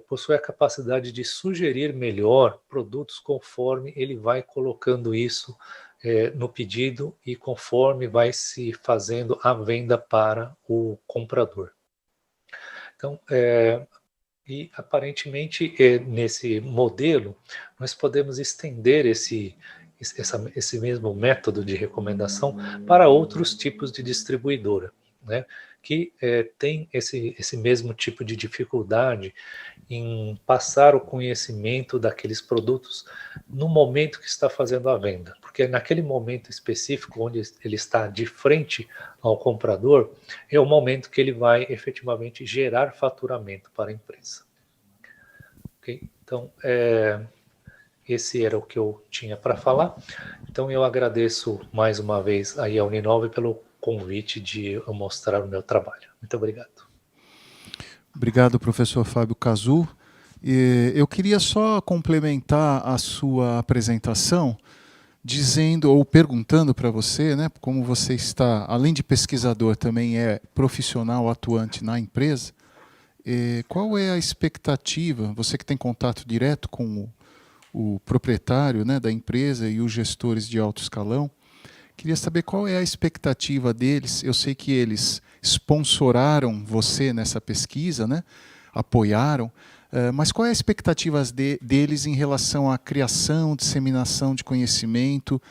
possui a capacidade de sugerir melhor produtos conforme ele vai colocando isso no pedido e conforme vai se fazendo a venda para o comprador. Então, e aparentemente nesse modelo nós podemos estender esse mesmo método de recomendação para outros tipos de distribuidora, né, que tem esse mesmo tipo de dificuldade em passar o conhecimento daqueles produtos no momento que está fazendo a venda, porque naquele momento específico onde ele está de frente ao comprador é o momento que ele vai efetivamente gerar faturamento para a empresa. Ok? Então, esse era o que eu tinha para falar. Então eu agradeço mais uma vez aí a Uninove pelo convite de eu mostrar o meu trabalho. Muito obrigado. Obrigado, professor Fábio Cazu. Eu queria só complementar a sua apresentação dizendo ou perguntando para você, né, como você está, além de pesquisador, também é profissional atuante na empresa, qual é a expectativa, você que tem contato direto com o proprietário, né, da empresa e os gestores de alto escalão, queria saber qual é a expectativa deles. Eu sei que eles sponsoraram você nessa pesquisa, né, apoiaram, mas qual é a expectativa deles em relação à criação, disseminação de conhecimento,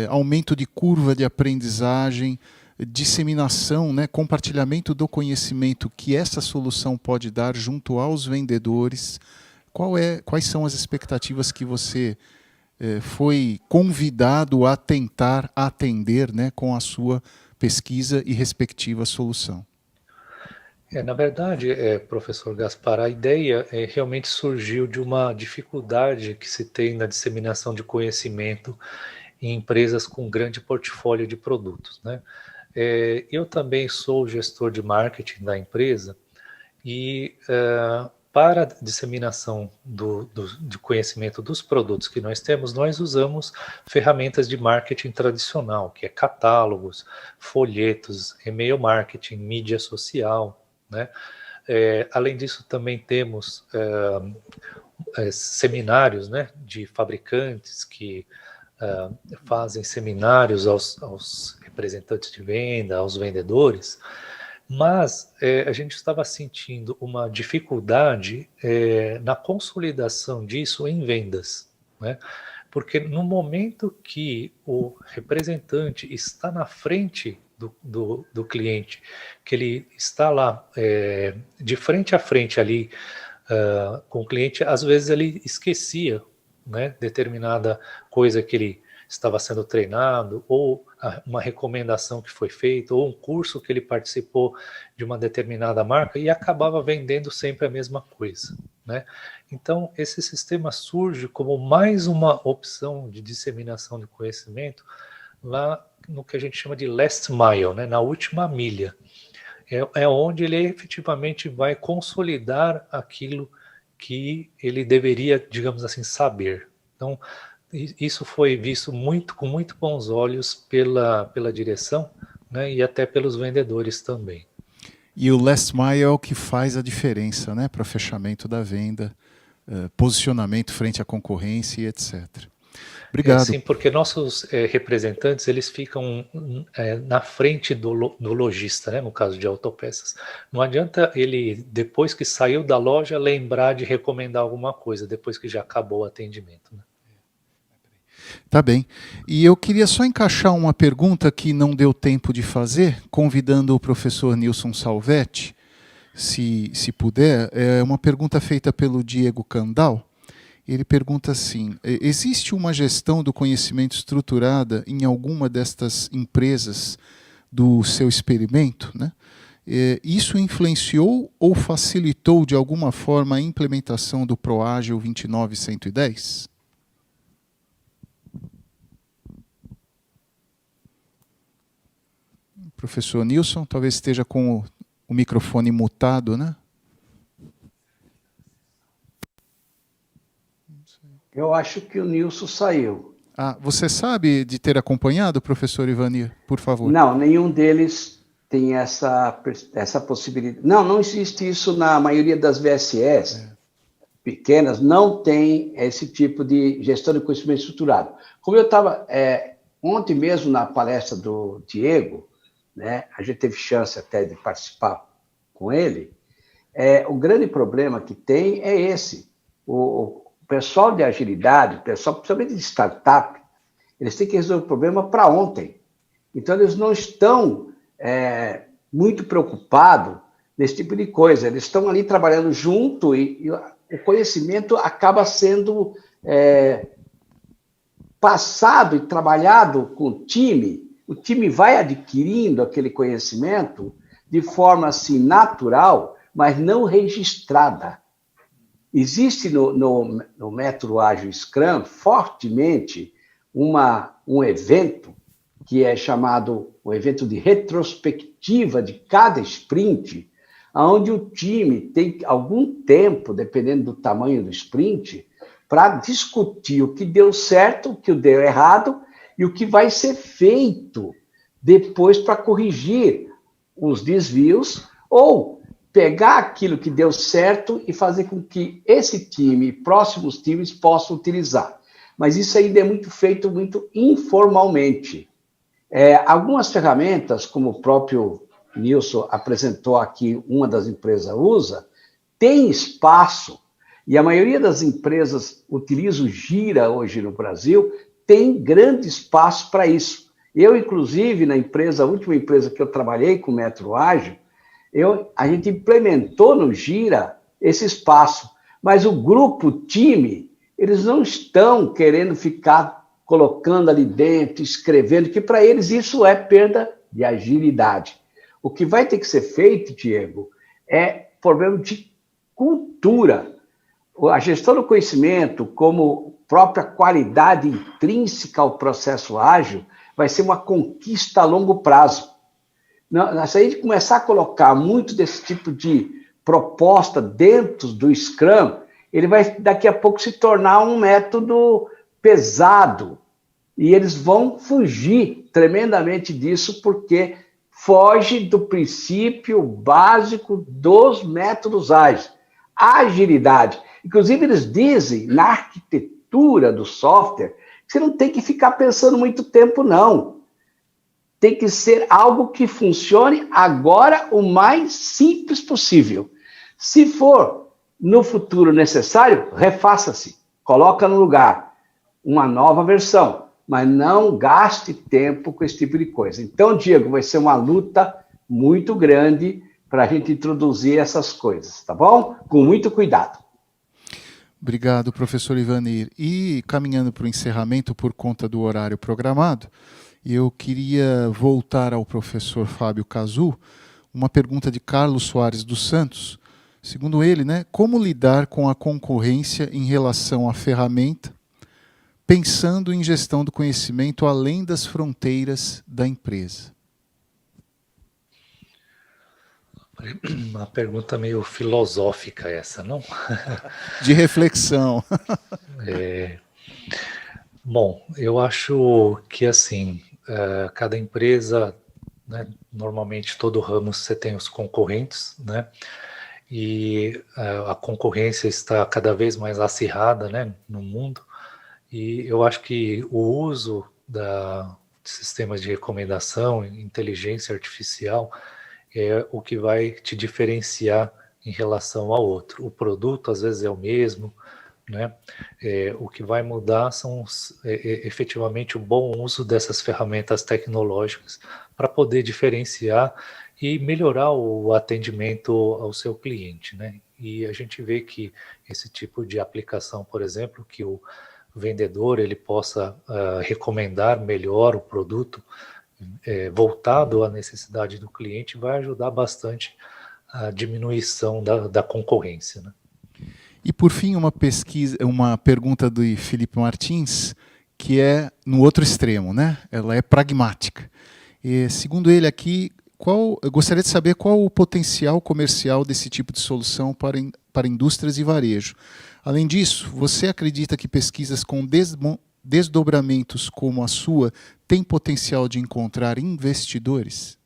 aumento de curva de aprendizagem, disseminação, né, compartilhamento do conhecimento que essa solução pode dar junto aos vendedores? Quais são as expectativas que você foi convidado a tentar atender, né, com a sua pesquisa e respectiva solução? Na verdade, professor Gaspar, a ideia realmente surgiu de uma dificuldade que se tem na disseminação de conhecimento em empresas com grande portfólio de produtos, né? Eu também sou gestor de marketing da empresa e para a disseminação de conhecimento dos produtos que nós temos, nós usamos ferramentas de marketing tradicional, que é catálogos, folhetos, e-mail marketing, mídia social, né? Além disso, também temos seminários, né, de fabricantes que fazem seminários aos representantes de venda, aos vendedores, mas a gente estava sentindo uma dificuldade na consolidação disso em vendas, né? Porque no momento que o representante está na frente do cliente, que ele está lá de frente a frente ali com o cliente, às vezes ele esquecia, né, determinada coisa que ele estava sendo treinado, ou uma recomendação que foi feita, ou um curso que ele participou de uma determinada marca e acabava vendendo sempre a mesma coisa, né? Então, esse sistema surge como mais uma opção de disseminação de conhecimento lá no que a gente chama de last mile, né, na última milha. É onde ele efetivamente vai consolidar aquilo que ele deveria, digamos assim, saber. Então, isso foi visto com muito bons olhos pela direção, né, e até pelos vendedores também. E o last mile é o que faz a diferença, né, para o fechamento da venda, posicionamento frente à concorrência e etc. Obrigado. Sim, porque nossos representantes, eles ficam na frente do lojista, né, no caso de autopeças. Não adianta ele, depois que saiu da loja, lembrar de recomendar alguma coisa, depois que já acabou o atendimento, né? Tá bem. E eu queria só encaixar uma pergunta que não deu tempo de fazer, convidando o professor Nilson Salvetti, se puder. É uma pergunta feita pelo Diego Candal. Ele pergunta assim: existe uma gestão do conhecimento estruturada em alguma destas empresas do seu experimento, né? Isso influenciou ou facilitou de alguma forma a implementação do ProAgile 29110? Professor Nilson, talvez esteja com o microfone mutado, né? Eu acho que o Nilson saiu. Você sabe de ter acompanhado, professor Ivanir, por favor? Não, nenhum deles tem essa possibilidade. Não existe isso na maioria das VSS pequenas, não tem esse tipo de gestão de conhecimento estruturado. Como eu estava ontem mesmo na palestra do Diego, né, a gente teve chance até de participar com ele, o grande problema que tem é esse. O pessoal de agilidade, o pessoal principalmente de startup, eles têm que resolver o problema para ontem. Então, eles não estão muito preocupados nesse tipo de coisa. Eles estão ali trabalhando junto e o conhecimento acaba sendo passado e trabalhado com o time. O time vai adquirindo aquele conhecimento de forma assim natural, mas não registrada. Existe no método Ágil Scrum fortemente um evento que é chamado o evento de retrospectiva de cada sprint, onde o time tem algum tempo, dependendo do tamanho do sprint, para discutir o que deu certo, o que deu errado e o que vai ser feito depois para corrigir os desvios ou pegar aquilo que deu certo e fazer com que esse time, próximos times, possam utilizar. Mas isso ainda é feito muito informalmente. Algumas ferramentas, como o próprio Nilson apresentou aqui, uma das empresas usa, tem espaço, e a maioria das empresas utiliza o Gira hoje no Brasil, tem grande espaço para isso. Eu, inclusive, a última empresa que eu trabalhei com o Metro Ágil, a gente implementou no Gira esse espaço, mas o grupo, o time, eles não estão querendo ficar colocando ali dentro, escrevendo, que para eles isso é perda de agilidade. O que vai ter que ser feito, Diego, é problema de cultura. A gestão do conhecimento, como própria qualidade intrínseca ao processo ágil, vai ser uma conquista a longo prazo. Se a gente começar a colocar muito desse tipo de proposta dentro do Scrum, ele vai daqui a pouco se tornar um método pesado. E eles vão fugir tremendamente disso, porque foge do princípio básico dos métodos ágeis. Agilidade. Inclusive, eles dizem, na arquitetura do software, que você não tem que ficar pensando muito tempo, não. Tem que ser algo que funcione agora o mais simples possível. Se for no futuro necessário, refaça-se. Coloca no lugar uma nova versão, mas não gaste tempo com esse tipo de coisa. Então, Diego, vai ser uma luta muito grande para a gente introduzir essas coisas, tá bom? Com muito cuidado. Obrigado, professor Ivanir. E caminhando para o encerramento por conta do horário programado, eu queria voltar ao professor Fábio Cazu, uma pergunta de Carlos Soares dos Santos. Segundo ele, como lidar com a concorrência em relação à ferramenta, pensando em gestão do conhecimento além das fronteiras da empresa? Uma pergunta meio filosófica essa, não? De reflexão. Bom, eu acho que assim, cada empresa, normalmente todo ramo você tem os concorrentes, e a concorrência está cada vez mais acirrada, no mundo, e eu acho que o uso de sistemas de recomendação, inteligência artificial, é o que vai te diferenciar em relação ao outro. O produto, às vezes, é o mesmo, o que vai mudar são efetivamente o bom uso dessas ferramentas tecnológicas para poder diferenciar e melhorar o atendimento ao seu cliente, E a gente vê que esse tipo de aplicação, por exemplo, que o vendedor ele possa recomendar melhor o produto voltado à necessidade do cliente, vai ajudar bastante a diminuição da concorrência. E por fim, uma pergunta do Felipe Martins, que é no outro extremo, Ela é pragmática. E, segundo ele aqui, eu gostaria de saber qual o potencial comercial desse tipo de solução para indústrias e varejo. Além disso, você acredita que pesquisas com desdobramentos como a sua têm potencial de encontrar investidores?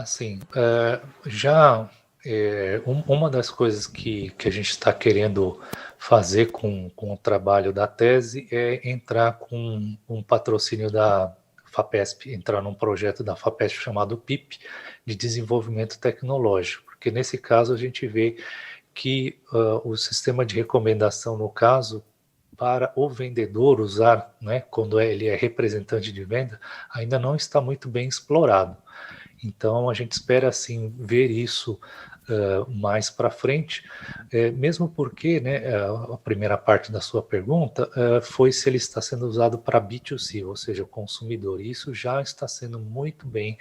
Sim. Uma das coisas que a gente está querendo fazer com o trabalho da tese é entrar com um patrocínio da FAPESP, entrar num projeto da FAPESP chamado PIP, de desenvolvimento tecnológico, porque nesse caso a gente vê que o sistema de recomendação, no caso, para o vendedor usar, quando ele é representante de venda, ainda não está muito bem explorado. Então, a gente espera, assim, ver isso mais para frente, mesmo porque, a primeira parte da sua pergunta foi se ele está sendo usado para B2C, ou seja, o consumidor. E isso já está sendo muito bem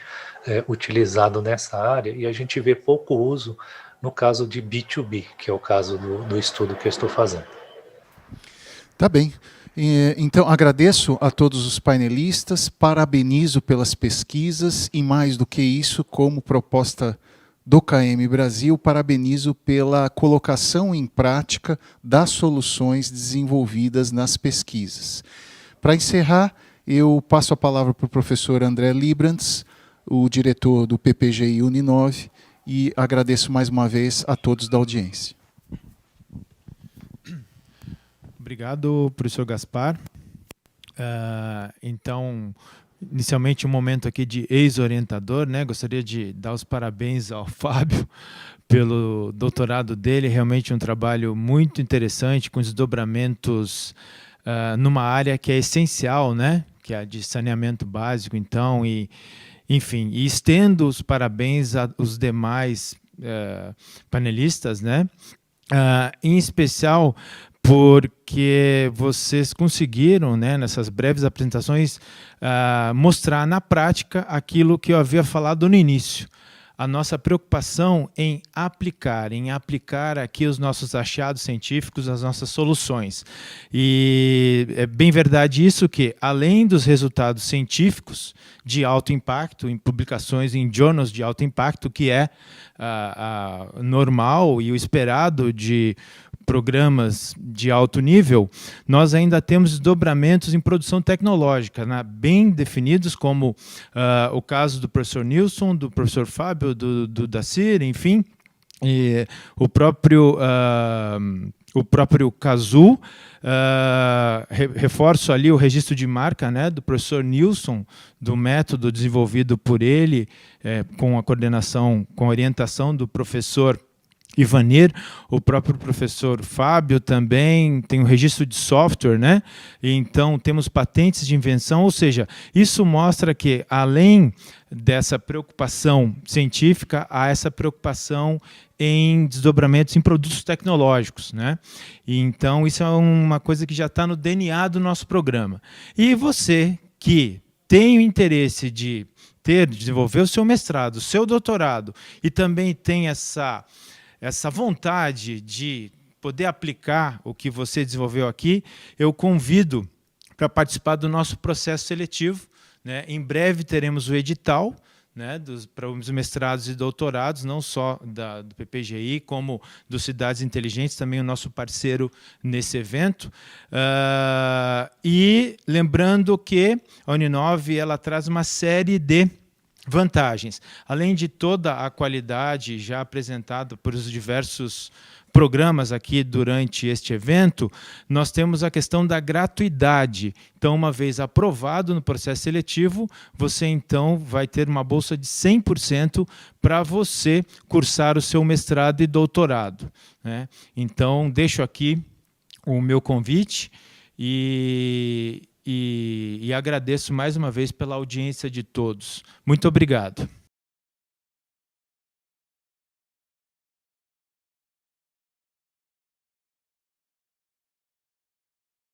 utilizado nessa área, e a gente vê pouco uso no caso de B2B, que é o caso do estudo que eu estou fazendo. Tá bem. Então, agradeço a todos os painelistas, parabenizo pelas pesquisas e, mais do que isso, como proposta do KM Brasil, parabenizo pela colocação em prática das soluções desenvolvidas nas pesquisas. Para encerrar, eu passo a palavra para o professor André Librantz, o diretor do PPGI Uninove, e agradeço mais uma vez a todos da audiência. Obrigado, professor Gaspar. Então, inicialmente um momento aqui de ex-orientador, né? Gostaria de dar os parabéns ao Fábio pelo doutorado dele, realmente um trabalho muito interessante, com desdobramentos numa área que é essencial, né? Que é a de saneamento básico, então, enfim, e estendo os parabéns aos demais panelistas, né? Em especial porque vocês conseguiram, né, nessas breves apresentações, mostrar na prática aquilo que eu havia falado no início. A nossa preocupação em aplicar aqui os nossos achados científicos, as nossas soluções. E é bem verdade isso que, além dos resultados científicos de alto impacto, em publicações em journals de alto impacto, que é normal e o esperado de programas de alto nível, nós ainda temos desdobramentos em produção tecnológica, né, bem definidos, como o caso do professor Nilson, do professor Fábio, do Dacir, enfim, e o próprio Cazu. Reforço ali o registro de marca, né, do professor Nilson, do método desenvolvido por ele, com a coordenação, com a orientação do professor Ivanir. O próprio professor Fábio também tem um registro de software, né? E então temos patentes de invenção, ou seja, isso mostra que, além dessa preocupação científica, há essa preocupação em desdobramentos em produtos tecnológicos, né? E então isso é uma coisa que já está no DNA do nosso programa. E você que tem o interesse de desenvolver o seu mestrado, o seu doutorado, e também tem essa vontade de poder aplicar o que você desenvolveu aqui, eu convido para participar do nosso processo seletivo, né? Em breve teremos o edital, né, para os mestrados e doutorados, não só do PPGI, como dos Cidades Inteligentes, também o nosso parceiro nesse evento. E lembrando que a Uninove ela traz uma série de vantagens. Além de toda a qualidade já apresentada por os diversos programas aqui durante este evento, nós temos a questão da gratuidade. Então, uma vez aprovado no processo seletivo, você então vai ter uma bolsa de 100% para você cursar o seu mestrado e doutorado, né? Então, deixo aqui o meu convite e agradeço mais uma vez pela audiência de todos. Muito obrigado.